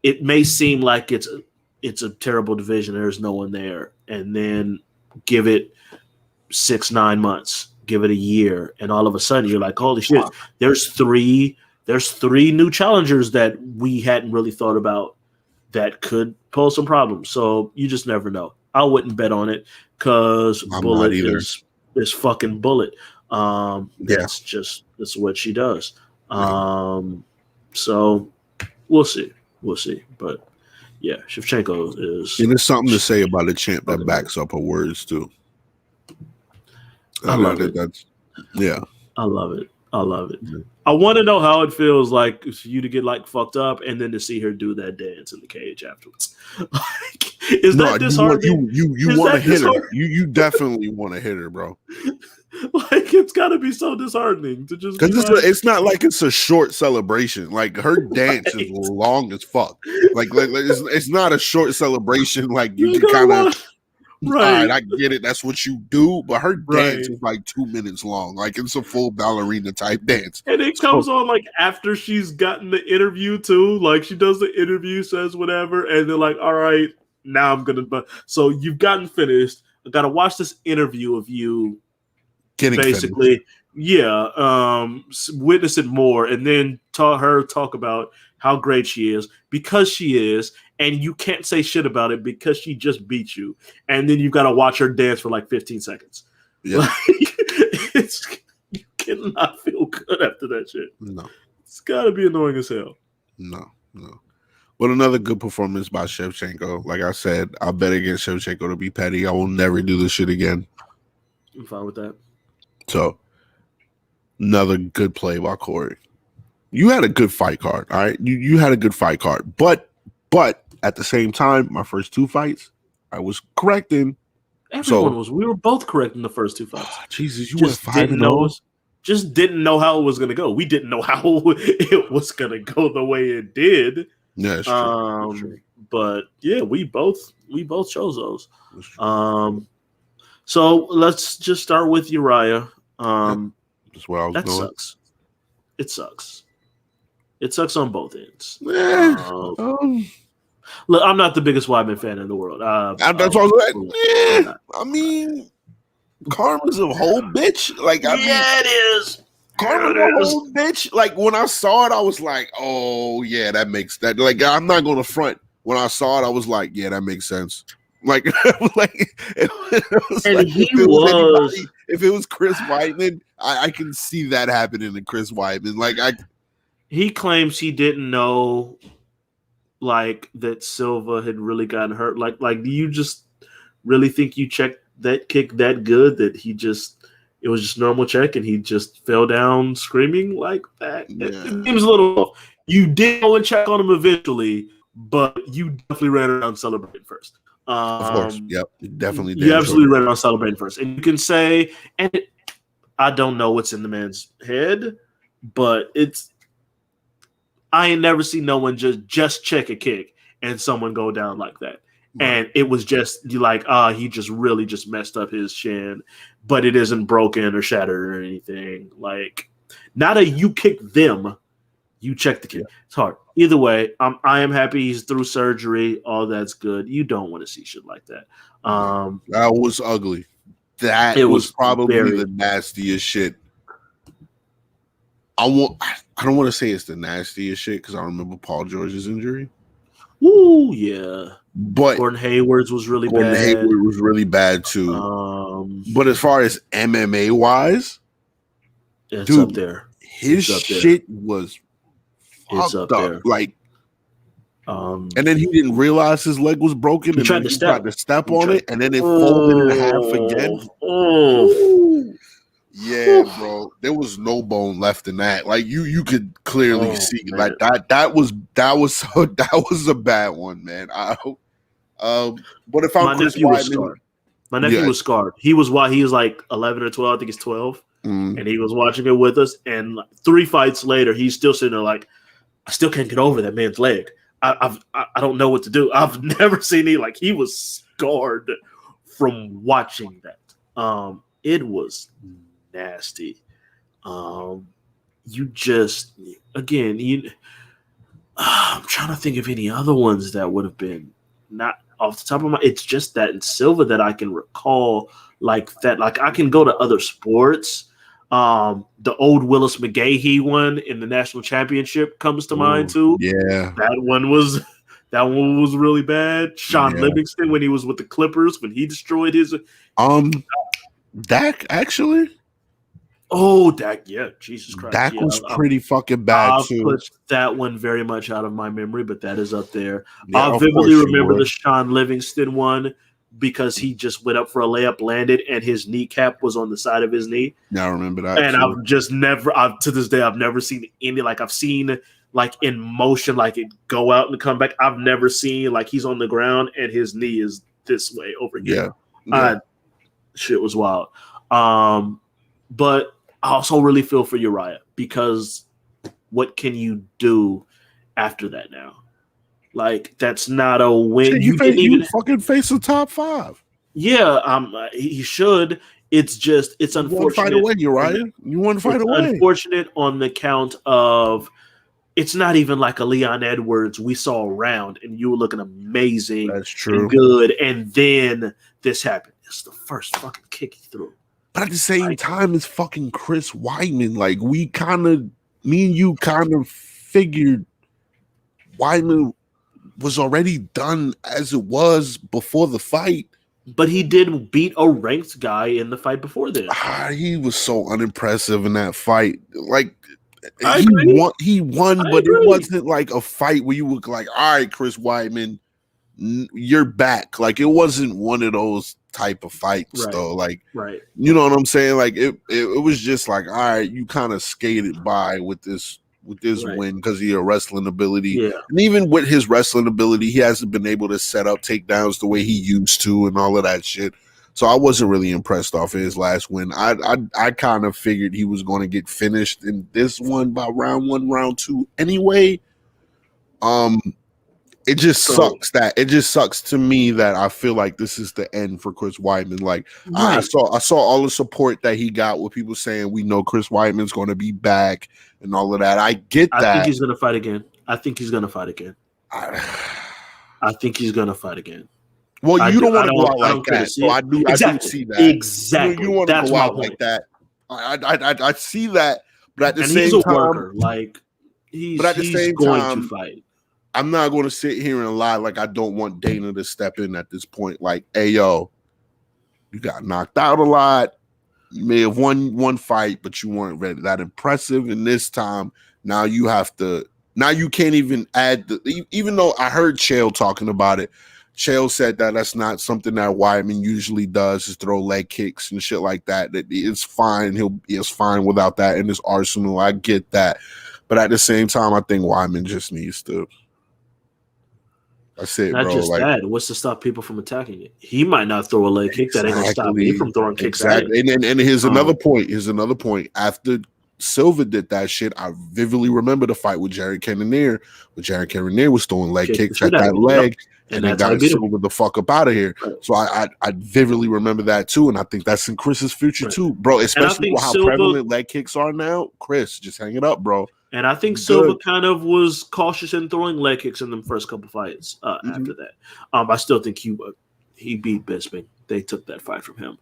it may seem like it's a terrible division. There's no one there, and then give it 6-9 months, give it a year, and all of a sudden you're like, holy shit! There's three new challengers that we hadn't really thought about that could pose some problems. So you just never know. I wouldn't bet on it because Bullet is fucking Bullet. That's what she does. So we'll see. But yeah, Shevchenko is. And there's something to say about a champ that backs up her words too. I love it. I love it. Yeah. I want to know how it feels like for you to get like fucked up and then to see her do that dance in the cage afterwards. Is that disheartening? You want to hit her. You definitely want to hit her, bro. Like it's got to be so disheartening to just because it's not like it's a short celebration. Like her dance is long as fuck. Like it's not a short celebration. Like you can kind of. Right. All right, I get it. That's what you do. But her dance is like 2 minutes long. Like it's a full ballerina type dance. And it comes on like after she's gotten the interview too. Like she does the interview, says whatever, and they're like, all right, now I'm gonna. So you've gotten finished. I gotta watch this interview of you getting basically, witness it more, and then talk about how great she is because she is. And you can't say shit about it because she just beat you. And then you've got to watch her dance for like 15 seconds. Yeah. Like, you cannot feel good after that shit. No. It's got to be annoying as hell. No. But another good performance by Shevchenko. Like I said, I'll bet against Shevchenko to be petty. I will never do this shit again. I'm fine with that. So, another good play by Corey. You had a good fight card, all right? You had a good fight card. But at the same time, my first 2 fights, I was correcting. Everyone was. We were both correct in the first 2 fights. Jesus, you went 5-0. Just didn't know how it was going to go. We didn't know how it was going to go the way it did. Yeah, it's true. It's true. But yeah, we both chose those. So let's just start with Uriah. That's where I was going. Sucks. It sucks. It sucks on both ends. Look, I'm not the biggest Weidman fan in the world. That's what I was like. I mean, karma's a whole bitch. Like, it is. Karma's a whole bitch. Like, when I saw it, I was like, oh yeah, that makes that. Like, I'm not going to front. When I saw it, I was like, yeah, that makes sense. Like, it was and like, if it was Chris Weidman, I can see that happening to Chris Weidman. Like, he claims he didn't know, like, that Silva had really gotten hurt. Like, do you just really think you checked that kick that good that it was just normal check and he just fell down screaming like that? Yeah. It seems a little. You did go and check on him eventually, but you definitely ran around celebrating first. Of course, yep, definitely. You absolutely ran around celebrating first, and you can say, I don't know what's in the man's head, but I ain't never seen no one just check a kick and someone go down like that. Right. And it was just like, he just really just messed up his shin, but it isn't broken or shattered or anything. Like, not you kick them, you check the kick. Yeah. It's hard. Either way, I am happy he's through surgery. All that's good. You don't want to see shit like that. That was ugly. That was probably the nastiest shit. I don't want to say it's the nastiest shit because I remember Paul George's injury. Ooh, yeah. But Gordon Hayward's was really bad. Gordon Hayward was really bad too. But as far as MMA wise, it's dude, up there. His shit was fucked up. There. Like, and then he didn't realize his leg was broken, and he tried to step on it, and then it folded in half again. Yeah, bro, there was no bone left in that. Like, you could clearly see, man. Like that was a bad one, man. But if I'm Chris Weidman, my nephew was scarred. He was like 11 or 12. I think he's 12, and he was watching it with us. And 3 fights later, he's still sitting there like, I still can't get over that man's leg. I don't know what to do. I've never seen he was scarred from watching that. It was nasty. You just, again, I'm trying to think of any other ones that would have been not off the top of my. It's just that in Silva that I can recall like that. Like, I can go to other sports. The old Willis McGahee one in the national championship comes to mind too. Yeah, that one was really bad. Sean Livingston when he was with the Clippers when he destroyed his. Dak actually. Oh, Dak! Yeah, Jesus Christ. Dak was pretty fucking bad too. I'll put that one very much out of my memory, but that is up there. Yeah, I vividly remember the Sean Livingston one because he just went up for a layup, landed, and his kneecap was on the side of his knee. Yeah, I remember that. And I've just never, to this day, I've never seen any, like, I've seen, like, in motion, like, it go out and come back. I've never seen, like, he's on the ground and his knee is this way over here. Yeah. Shit was wild. But I also really feel for Uriah because what can you do after that now? Like, that's not a win. You didn't even fucking face the top 5. Yeah, he should. It's just, it's unfortunate. You want to fight away, Uriah. You want to fight away. Unfortunate on the count of, it's not even like a Leon Edwards we saw around and you were looking amazing. That's true. And good. And then this happened. It's the first fucking kick he threw. But at the same time, it's fucking Chris Weidman. Like, me and you kind of figured Weidman was already done as it was before the fight. But he did beat a ranked guy in the fight before this. He was so unimpressive in that fight. Like, I agree. He won, I but it agree. wasn't like a fight where you were like, all right, Chris Weidman, you're back. Like, it wasn't one of those type of fights, though. Like, you know what I'm saying? Like, it was just like, all right, you kind of skated by with this win because of your wrestling ability. Yeah. And even with his wrestling ability, he hasn't been able to set up takedowns the way he used to and all of that shit. So I wasn't really impressed off of his last win. I kind of figured he was going to get finished in this one by round 1, round 2 anyway. It just sucks to me that I feel like this is the end for Chris Weidman. Like, I saw all the support that he got with people saying we know Chris Weidman's going to be back and all of that. I get that. I think he's going to fight again. I think he's going to fight again. Well, you don't want to go out like that. So I do see that. Exactly. You want to go out like that. I see that, but at the same time, worker. Like, he's going to fight. I'm not going to sit here and lie like I don't want Dana to step in at this point. Like, hey, yo, you got knocked out a lot. You may have won one fight, but you weren't really that impressive. And this time, now you can't even add even though I heard Chael talking about it. Chael said that that's not something that Weidman usually does, is throw leg kicks and shit like that. That it's fine. He's fine without that in his arsenal. I get that. But at the same time, I think Weidman just needs to. That's it, not bro. Just like, that. What's to stop people from attacking it? He might not throw a leg kick. That ain't gonna stop me from throwing kicks at it. And here's another point. After Silva did that shit, I vividly remember the fight with Jared Cannonier. When Jared Cannonier was throwing leg kicks at that leg, and then got Silva the fuck up out of here. Right. So I vividly remember that too, and I think that's in Chris's future too, bro. Especially with how prevalent leg kicks are now. Chris, just hang it up, bro. And I think Silva kind of was cautious in throwing leg kicks in the first couple fights after that. I still think he beat Bisping. They took that fight from him,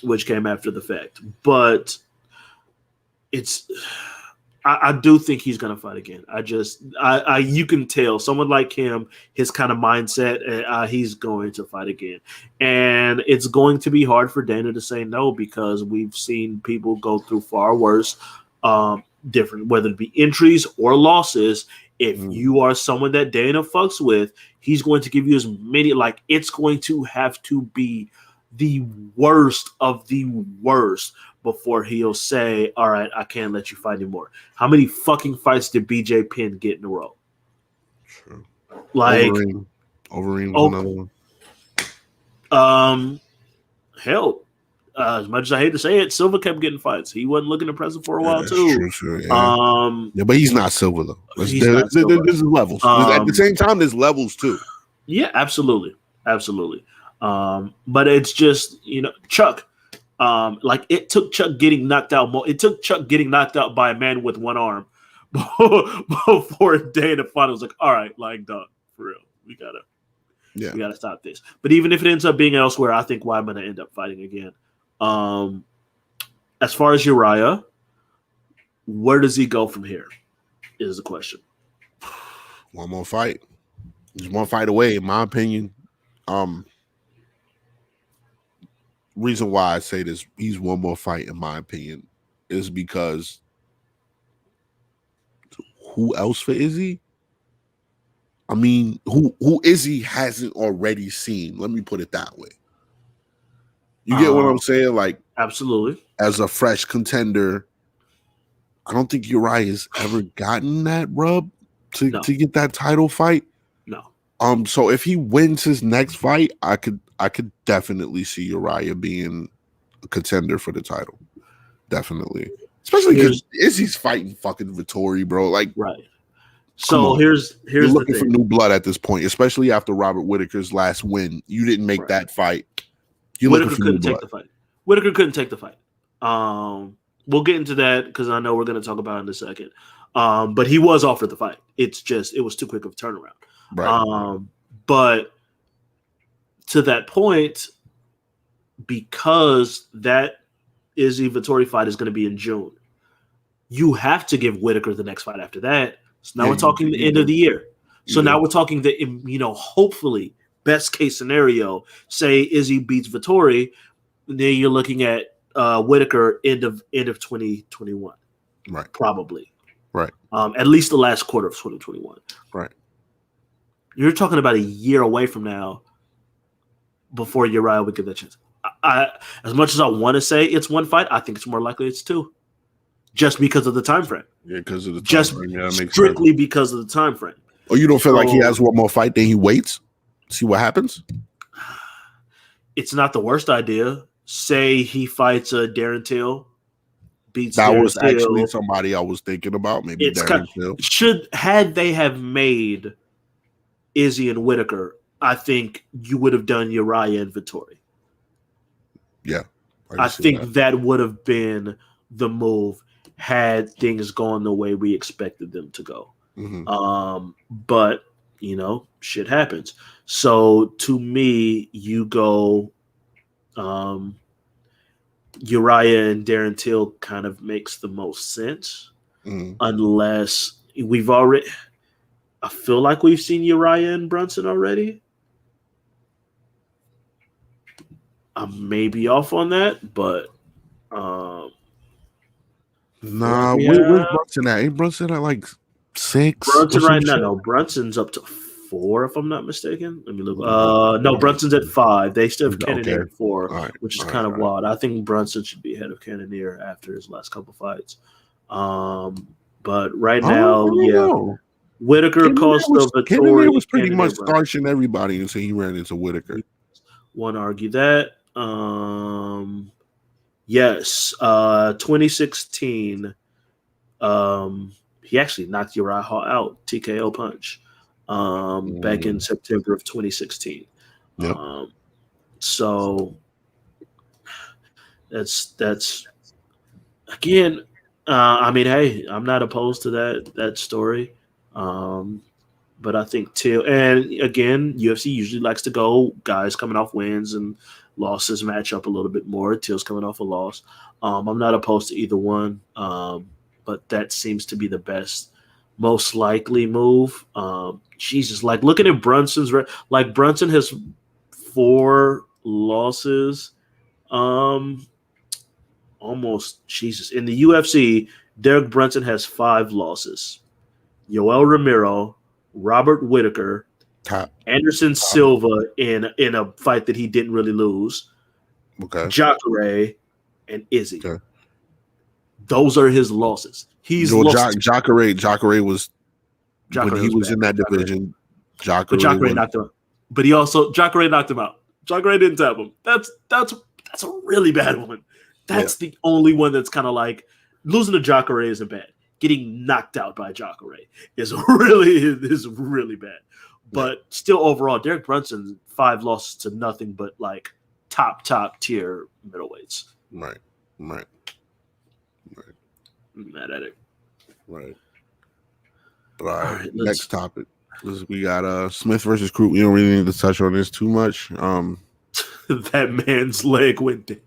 which came after the fact. But I do think he's going to fight again. You can tell someone like him, his kind of mindset, he's going to fight again. And it's going to be hard for Dana to say no because we've seen people go through far worse. Different, whether it be injuries or losses. If you are someone that Dana fucks with, he's going to give you as many. Like, it's going to have to be the worst of the worst before he'll say, "All right, I can't let you fight anymore." How many fucking fights did BJ Penn get in a row? True. Like Overeem was another one. Hell. As much as I hate to say it, Silva kept getting fights. He wasn't looking impressive for a while too. True, yeah. But he's not Silva though. There's levels. At the same time, there's levels too. Yeah, absolutely. But it's just Chuck. Like it took Chuck getting knocked out. It took Chuck getting knocked out by a man with one arm before Dana finally was like, "All right, like dog, for real, we gotta stop this." But even if it ends up being elsewhere, I think Weidman will end up fighting again. As far as Uriah, where does he go from here? Is the question. One more fight. He's one fight away, in my opinion. Reason why I say this, he's one more fight, in my opinion, is because who else for Izzy? I mean, who Izzy hasn't already seen? Let me put it that way. You get what I'm saying? Like, absolutely. As a fresh contender, I don't think Uriah's ever gotten that rub to get that title fight. No. So if he wins his next fight, I could definitely see Uriah being a contender for the title. Definitely. Especially because Izzy's fighting fucking Vettori, bro. Like, right. So here's you're looking for new blood at this point, especially after Robert Whittaker's last win. You didn't make that fight. Whittaker couldn't take the fight. Whittaker couldn't take the fight. We'll get into that because I know we're going to talk about it in a second. But he was offered the fight. It's just it was too quick of a turnaround. Right. But to that point, because that Izzy Vettori fight is going to be in June, you have to give Whittaker the next fight after that. So now we're talking the end of the year. So now we're talking hopefully best case scenario. Say Izzy beats Vettori, then you're looking at Whittaker end of 2021. Right. Probably. Right. At least the last quarter of 2021. Right. You're talking about a year away from now before Uriah would get that chance. As much as I want to say it's one fight, I think it's more likely it's two. Just because of the time frame. Yeah, because of the time Just frame. Yeah, that makes strictly sense. because of the time frame. Oh, you don't feel like he has one more fight, then he waits? See what happens? It's not the worst idea. Say he fights Darren Till, beats that Darren was Till. Actually somebody I was thinking about. Maybe Darren Till. Had they have made Izzy and Whitaker, I think you would have done Uriah and Vettori. Yeah. I think that would have been the move had things gone the way we expected them to go. Mm-hmm. But, shit happens. So to me, you go Uriah and Darren Till kind of makes the most sense. Mm-hmm. Unless I feel like we've seen Uriah and Brunson already. I may be off on that, but nah, where's Brunson at? Ain't Brunson at like 6? Brunson right now? No, Brunson's up to 4, if I'm not mistaken. Let me look. No, Brunson's at 5. They still have Cannonier at 4, which is kind of wild. I think Brunson should be ahead of Cannonier after his last couple fights. But right now, Whitaker, Costa, Vettori. Cannonier was pretty much starching everybody until he ran into Whitaker. One argue that. Yes, 2016. He actually knocked Uriah Hall out, TKO punch, back in September of 2016. Yep. So that's again. I mean, hey, I'm not opposed to that story. But I think Till, and again, UFC usually likes to go guys coming off wins and losses match up a little bit more. Till's coming off a loss. I'm not opposed to either one, but that seems to be the most likely move. Jesus, like looking at Brunson's, like Brunson has 4 losses. Almost, Jesus. In the UFC, Derek Brunson has 5 losses. Yoel Romero, Robert Whitaker, Anderson Silva in a fight that he didn't really lose. Okay. Jacare and Izzy. Okay. Those are his losses. He's lost. Jacare was when he was in that division. Jacare knocked him out. But Jacare knocked him out. Jacare didn't tap him. That's a really bad one. That's the only one that's kind of like losing to Jacare isn't bad. Getting knocked out by Jacare is really bad. But still, overall, Derek Brunson 5 losses to nothing but like top tier middleweights. Right. I'm mad at it. Right. All right. Next topic. We got Smith versus CRUTE. We don't really need to touch on this too much. That man's leg went dead.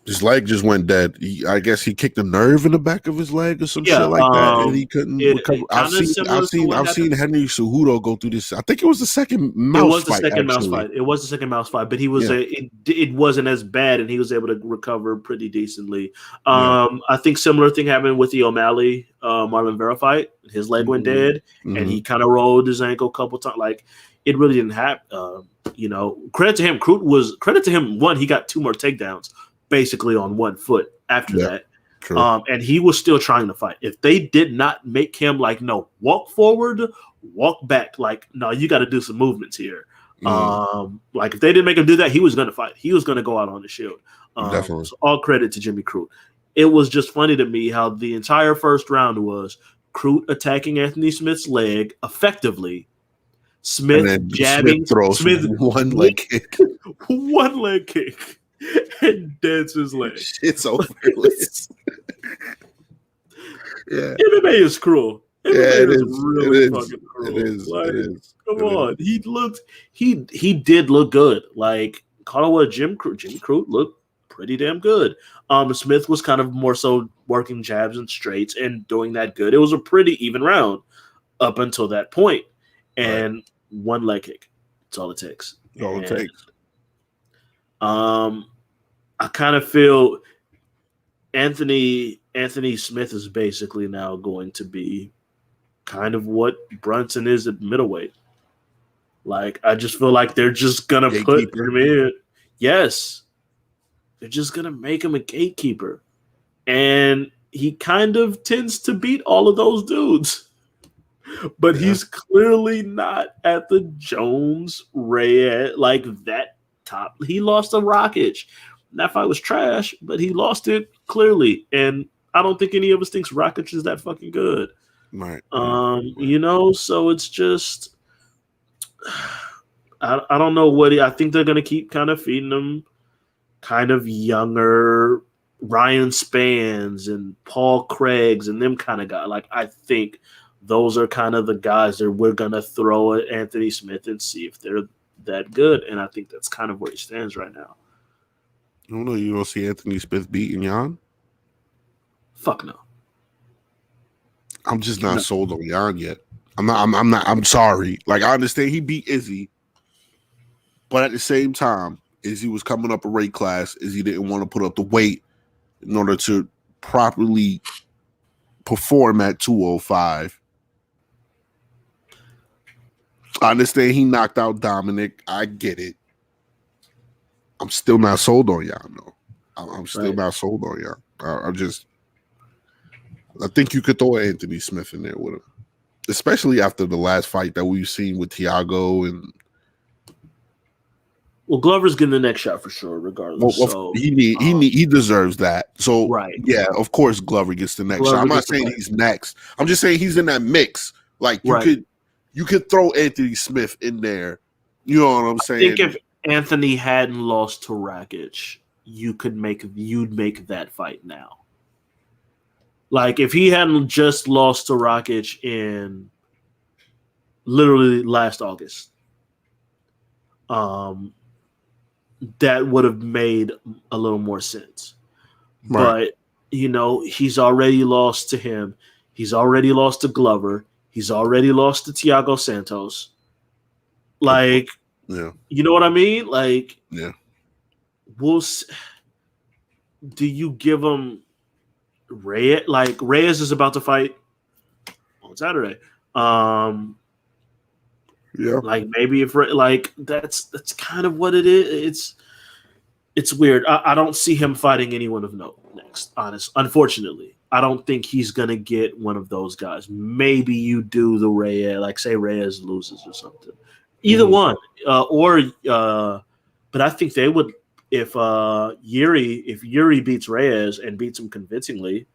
His leg just went dead. I guess he kicked a nerve in the back of his leg or some shit like that, and he couldn't recover. I've seen Henry Cejudo go through this. I think it was the second mouse fight. It was the second mouse fight, but he was it wasn't as bad, and he was able to recover pretty decently. I think similar thing happened with the O'Malley Marlon Vera fight. His leg went dead, and he kind of rolled his ankle a couple times. Like it really didn't happen. Credit to him. Credit to him. One, he got 2 more takedowns. Basically on 1 foot after that. True. And he was still trying to fight. If they did not make him like, no, walk forward, walk back, like, no, you got to do some movements here. Like if they didn't make him do that, he was going to fight. He was going to go out on the shield. Definitely. So all credit to Jimmy CRUTE. It was just funny to me how the entire first round was CRUTE attacking Anthony Smith's leg effectively. Smith jabbing. Smith one leg kick. One leg kick. And deads his leg. It's over with. MMA is cruel. MMA is really fucking cruel. It is. Come on. He did look good. Like, call it what, Jimmy CRUTE looked pretty damn good. Smith was kind of more so working jabs and straights and doing that good. It was a pretty even round up until that point. And one leg kick. That's all it takes. All it takes. I kind of feel Anthony Anthony Smith is basically now going to be kind of what Brunson is at middleweight. Like, I just feel like they're just going to put him in. Yes. They're just going to make him a gatekeeper. And he kind of tends to beat all of those dudes. But he's clearly not at the Jones, Reyes, like that top. He lost to Rakic. That fight was trash, but he lost it clearly. And I don't think any of us thinks Rakic is that fucking good. Right. You know, so it's just I don't know what I think they're gonna keep kind of feeding him kind of younger Ryan Spans and Paul Craigs and them kind of guys. Like, I think those are kind of the guys that we're gonna throw at Anthony Smith and see if they're that good. And I think that's kind of where he stands right now. I don't know. You don't see Anthony Smith beating Jan? Fuck no. I'm just not sold on Jan yet. I'm sorry. Like, I understand he beat Izzy, but at the same time, Izzy was coming up a weight class. Izzy didn't want to put up the weight in order to properly perform at 205. I understand he knocked out Dominic. I get it. I'm still not sold on Jan, though. I'm still not sold on Jan. I think you could throw Anthony Smith in there with him, especially after the last fight that we've seen with Thiago. And well, Glover's getting the next shot for sure, regardless. Well, so he deserves that. So yeah, of course Glover gets the next shot. I'm not saying he's next. I'm just saying he's in that mix. Like, you could throw Anthony Smith in there. You know what I'm saying? I think if Anthony hadn't lost to Rakic, you'd make that fight now. Like, if he hadn't just lost to Rakic in literally last August, that would have made a little more sense. Right. But, you know, he's already lost to him. He's already lost to Glover. He's already lost to Thiago Santos. Like, you know what I mean? Like, do you give him Reyes? Like, Reyes is about to fight on Saturday. Like, maybe if that's kind of what it is. It's weird. I don't see him fighting anyone of note next. Unfortunately, I don't think he's gonna get one of those guys. Maybe you do the Reyes, like say Reyes loses or something. Either one, but I think they would if Yuri beats Reyes and beats him convincingly.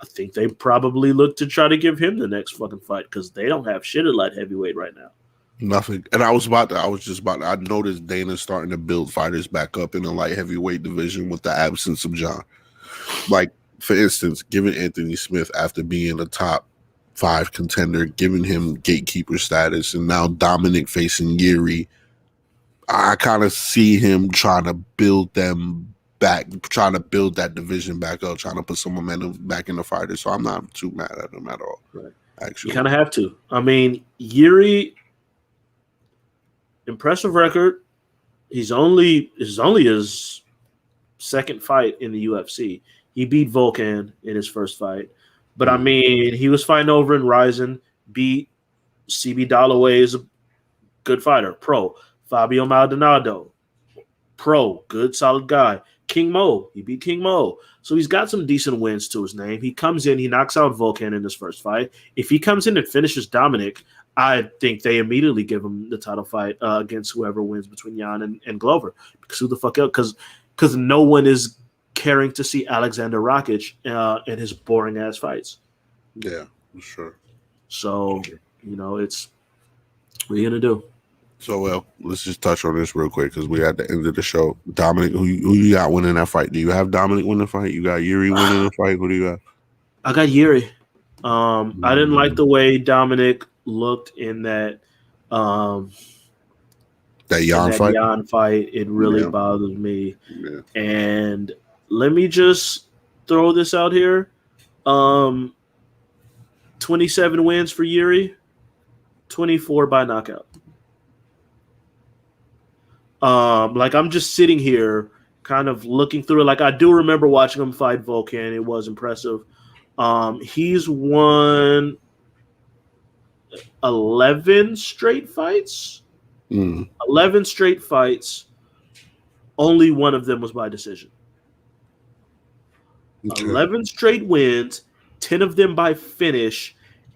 I think they probably look to try to give him the next fucking fight because they don't have shit at light heavyweight right now. Nothing. And I noticed Dana's starting to build fighters back up in the light heavyweight division with the absence of John. Like, for instance, giving Anthony Smith, after being a top 5 contender, giving him gatekeeper status, and now Dominic facing Yuri, I kind of see him trying to build them back, trying to build that division back up, trying to put some momentum back in the fighters. So I'm not too mad at him at all. Right. Actually, you kind of have to. I mean, Yuri, impressive record. He's only his second fight in the UFC. He beat Volkan in his first fight. But, I mean, he was fighting over in Ryzen, beat CB Dalloway, is a good fighter, pro. Fabio Maldonado, pro, good, solid guy. King Mo, he beat King Mo. So he's got some decent wins to his name. He comes in, he knocks out Volkan in his first fight. If he comes in and finishes Dominic, I think they immediately give him the title fight against whoever wins between Jan and Glover. Because who the fuck else? Because no one is caring to see Alexander Rakic in his boring ass fights. Yeah, for sure. So, you know, it's what are you gonna do? So, well, let's just touch on this real quick because we're at the end of the show. Dominic, who you got winning that fight? Do you have Dominic winning the fight? You got Yuri winning the fight? Who do you got? I got Yuri. I didn't like the way Dominic looked in that Jan fight. It really bothers me. Yeah. And let me just throw this out here. 27 wins for Yuri, 24 by knockout. Like, I'm just sitting here kind of looking through it, like I do remember watching him fight Volkan. It was impressive. He's won 11 straight fights. 11 straight fights. Only one of them was by decision. Okay. 11 straight wins, 10 of them by finish,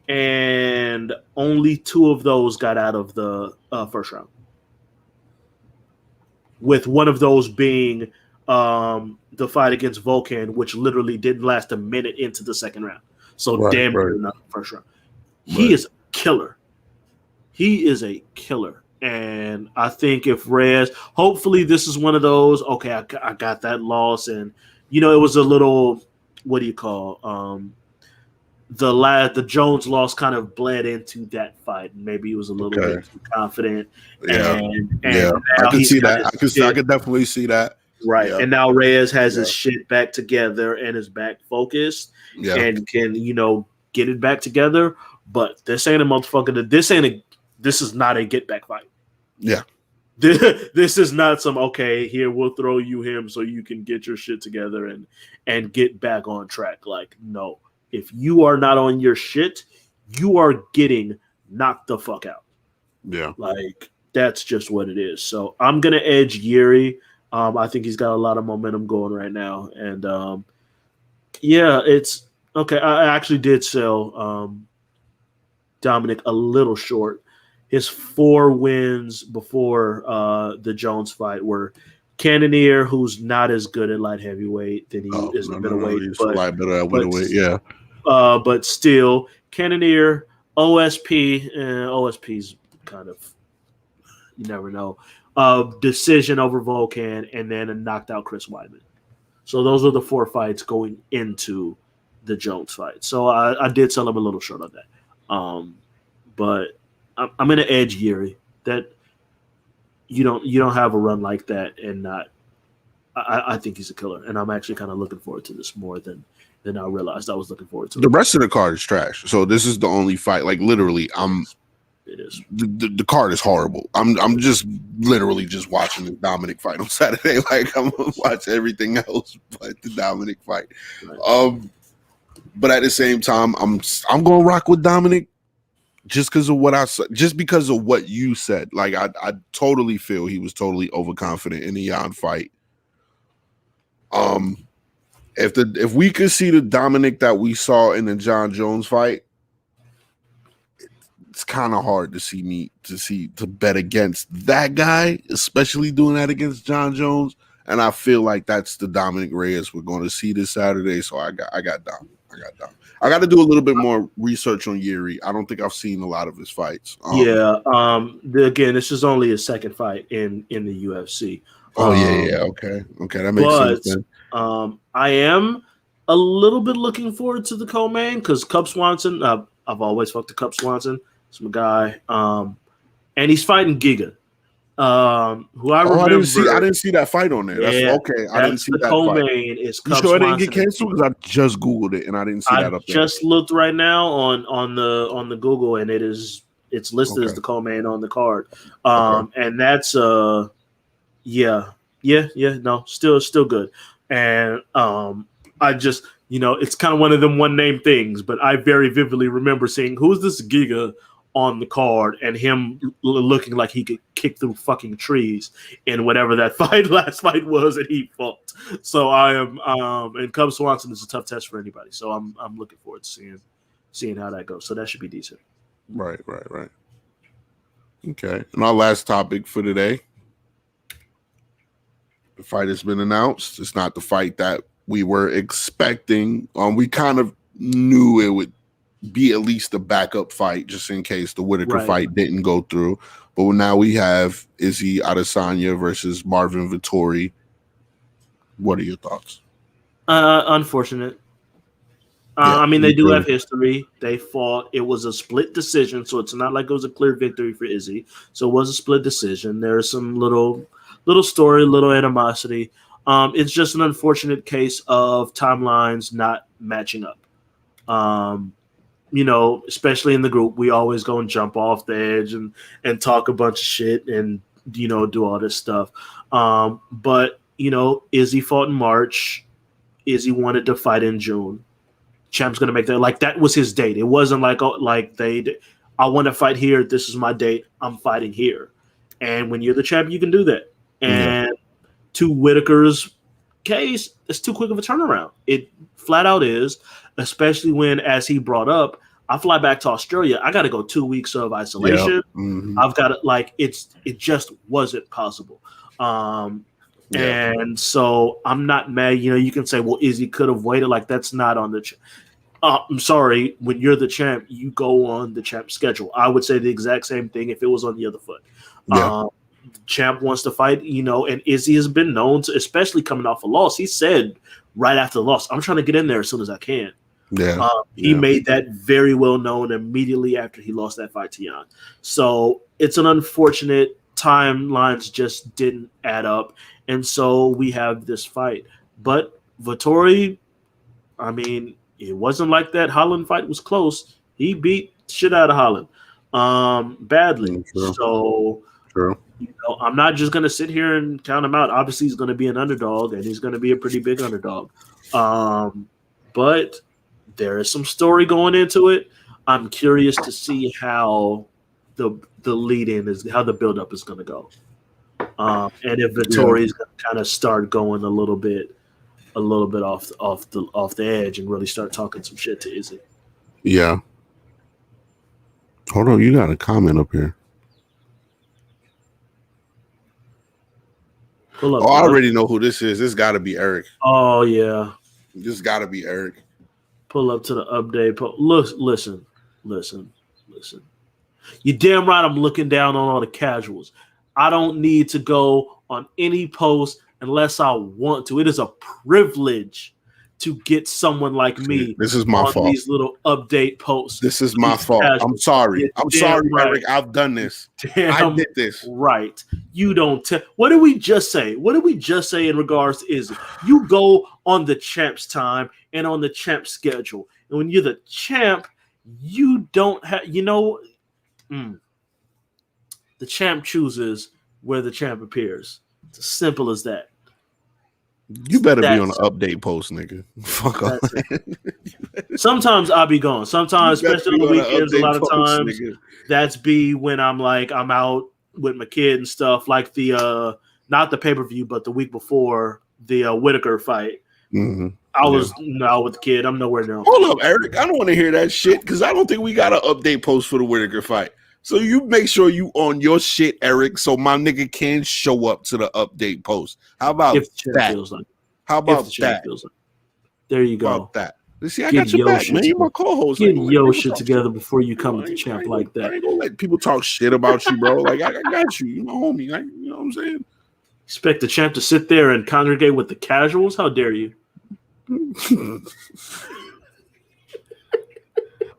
and only 2 of those got out of the first round. With one of those being the fight against Volkan, which literally didn't last a minute into the second round. So damn near not the first round. He is a killer. He is a killer. And I think if Reyes, hopefully this is one of those, okay, I got that loss. And, you know, it was a little, what do you call, the Jones loss kind of bled into that fight. Maybe he was a little bit too confident. Yeah. I can see that. I can definitely see that. Right. Yeah. And now Reyes has his shit back together and is back focused and can, you know, get it back together. But this ain't a motherfucker. This is not a get back fight. Yeah. This is not some, okay, here, we'll throw you him so you can get your shit together and get back on track. Like, no. If you are not on your shit, you are getting knocked the fuck out. Yeah. Like, that's just what it is. So I'm going to edge Jiri. I think he's got a lot of momentum going right now. And, it's okay. I actually did sell Dominic a little short. His 4 wins before the Jones fight were Cannonier, who's not as good at light heavyweight than he is at middleweight. He's a lot better at middleweight, yeah. But still, Cannonier, OSP, and OSP's kind of, you never know. Decision over Volkan, and then a knocked out Chris Weidman. So those are the 4 fights going into the Jones fight. So I did sell him a little short on that. But I'm going to edge Jiri. That you don't have a run like that and not. I think he's a killer, and I'm actually kind of looking forward to this more than I realized I was looking forward to. The rest of the card is trash. So this is the only fight. Like literally, It is. The card is horrible. I'm just literally just watching the Dominic fight on Saturday. Like I'm gonna watch everything else but the Dominic fight. Right. But at the same time, I'm gonna rock with Dominic just because of what I said, just because of what you said. Like I totally feel he was totally overconfident in the Jan fight. If we could see the Dominic that we saw in the John Jones fight, it's kind of hard to bet against that guy, especially doing that against John Jones. And I feel like that's the Dominic Reyes we're going to see this Saturday. So I got Dom. I got to do a little bit more research on Jiri. I don't think I've seen a lot of his fights. Again, this is only his second fight in the UFC. Okay, that makes sense. I am a little bit looking forward to the co-main because Cub Swanson. I've always fucked with Cub Swanson. It's my guy. And he's fighting Giga. Who I remember. I didn't see that fight on there. That's okay. I didn't see that co-main fight. Is Cub you sure it didn't Swanson get canceled? Because I just Googled it and I didn't see that up there. I just looked right now on the Google and it's listed as the co-main on the card. And that's no, still good. And I just, it's kind of one of them one name things, but I very vividly remember seeing who's this Giga on the card and him looking like he could kick through fucking trees in whatever that last fight was that he fought. So I am, and Cub Swanson is a tough test for anybody. So I'm looking forward to seeing how that goes. So that should be decent. Right. Okay. And our last topic for today. The fight has been announced. It's not the fight that we were expecting. We kind of knew it would be at least a backup fight just in case the Whitaker fight didn't go through. But now we have Izzy Adesanya versus Marvin Vettori. What are your thoughts? Unfortunate. They do have history. They fought. It was a split decision, so it's not like it was a clear victory for Izzy. So it was a split decision. There's some little story, little animosity. It's just an unfortunate case of timelines not matching up. Especially in the group, we always go and jump off the edge and talk a bunch of shit and, do all this stuff. But you know, Izzy fought in March. Izzy wanted to fight in June. Champ's gonna make that, like, that was his date. It wasn't like, oh, like I want to fight here. This is my date. I'm fighting here. And when you're the champ, you can do that. And to Whitaker's case, it's too quick of a turnaround. It flat out is, especially when, as he brought up, I fly back to Australia. I got to go 2 weeks of isolation. I've got to, like, it just wasn't possible. And so I'm not mad. You know, you can say, well, Izzy could have waited. Like, that's not on the I'm sorry. When you're the champ, you go on the champ schedule. I would say the exact same thing if it was on the other foot. Champ wants to fight, you know, and Izzy has been known to, especially coming off a loss. He said right after the loss, I'm trying to get in there as soon as I can. He made that very well known immediately after he lost that fight to Jan. So it's an unfortunate, timelines just didn't add up. And so we have this fight. But Vettori, I mean, it wasn't like that Holland fight was close. He beat shit out of Holland badly. So, you know, I'm not just going to sit here and count him out. Obviously, he's going to be an underdog, and he's going to be a pretty big underdog. But there is some story going into it. I'm curious to see how the lead-in is, how the build-up is going to go. And if Vettori is going to kind of start going a little bit off the edge and really start talking some shit to Izzy. Yeah. Hold on, you got a comment up here. Pull up, I already know who this is. This got to be Eric. Oh yeah, this got to be Eric. Pull up to the update. Listen. You damn right. I'm looking down on all the casuals. I don't need to go on any post unless I want to. It is a privilege to get someone like me. This is my fault. These little update posts. This is my fault. I'm sorry. I'm sorry, right. Eric. I've done this. I did this. Right. You don't tell. What did we just say? What did we just say in regards to Izzy? You go on the champ's time and on the champ schedule. And when you're the champ, you don't have, you know, the champ chooses where the champ appears. It's as simple as that. You better be on an update post, nigga. Fuck off. Sometimes I'll be gone. Sometimes, especially on the weekends, a lot of times that's when I'm out with my kid and stuff. Like the not the pay-per-view, but the week before the Whitaker fight. I was out with the kid. I'm nowhere near. Hold up, Eric. I don't want to hear that shit because I don't think we got an update post for the Whitaker fight. So you make sure you on your shit, Eric, so my nigga can show up to the update post. How about that? How about that? There you go. How about that? See, I got your back, man. You're my co-host. Get your shit together before you come with the champ like that. I ain't gonna let people talk shit about you, bro. Like, I got you. You my homie. Like, you know what I'm saying? Expect the champ to sit there and congregate with the casuals? How dare you?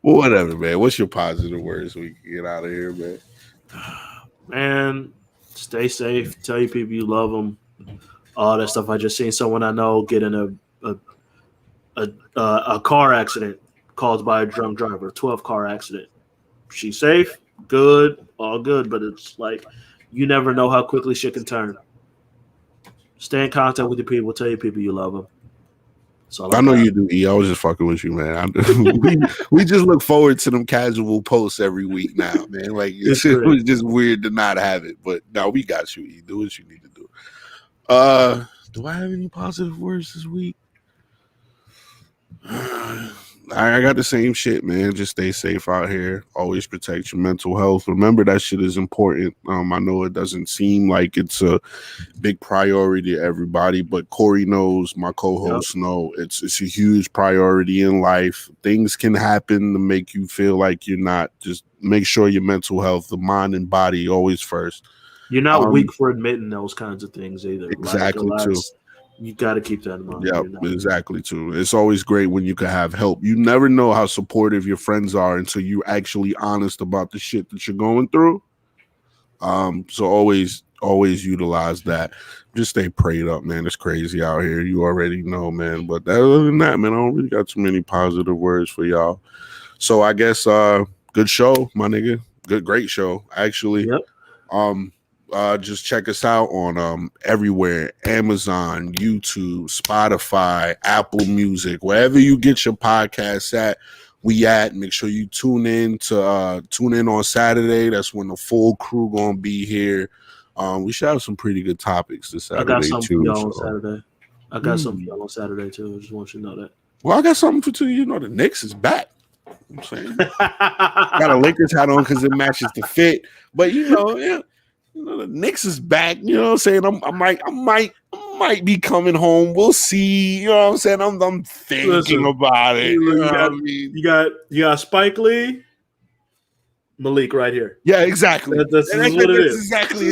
Well, whatever, man. What's your positive words so we can get out of here, man? Man, stay safe. Tell your people you love them. All that stuff. I just seen someone I know get in a car accident caused by a drunk driver. 12 car accident. She's safe, good, all good, but it's like you never know how quickly shit can turn. Stay in contact with your people. Tell your people you love them. I know you do, E. I was just fucking with you, man. We just look forward to them casual posts every week now, man. Like, it was just weird to not have it. But no, we got you, E. Do what you need to do. Do I have any positive words this week? I got the same shit, man. Just stay safe out here. Always protect your mental health. Remember that shit is important. I know it doesn't seem like it's a big priority to everybody, but Corey knows, my co-hosts know it's a huge priority in life. Things can happen to make you feel like you're not. Just make sure your mental health, the mind and body, always first. You're not weak for admitting those kinds of things either. Exactly, too. You got to keep that in mind. Yeah, exactly, too. It's always great when you can have help. You never know how supportive your friends are until you're actually honest about the shit that you're going through. So always utilize that. Just stay prayed up, man. It's crazy out here. You already know, man. But other than that, man, I don't really got too many positive words for y'all. So I guess good show, my nigga. Great show, actually. Yep. just check us out on everywhere: Amazon, YouTube, Spotify, Apple Music, wherever you get your podcasts at. We at. Make sure you tune in on Saturday. That's when the full crew gonna be here. We should have some pretty good topics this Saturday. I got something too, for y'all on Saturday. I got something for y'all on Saturday too. I just want you to know that. Well, I got something for you. You know, the Knicks is back. I'm saying, got a Lakers hat on because it matches the fit. But you know, the Knicks is back. You know what I'm saying? I might be coming home. We'll see. You know what I'm saying? I'm thinking about it. You got Spike Lee, Malik right here. Yeah, exactly. That's what it is. Exactly.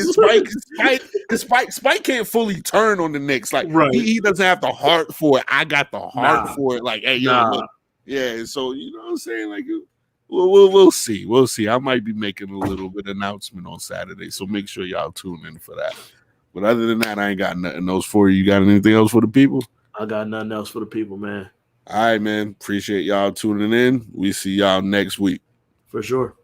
Spike can't fully turn on the Knicks. Like he doesn't have the heart for it. I got the heart for it. Like, hey, look. Yeah. So you know what I'm saying? Like, we'll see. We'll see. I might be making a little bit of announcement on Saturday, so make sure y'all tune in for that. But other than that, I ain't got nothing else for you. You got anything else for the people? I got nothing else for the people, man. All right, man. Appreciate y'all tuning in. We see y'all next week. For sure.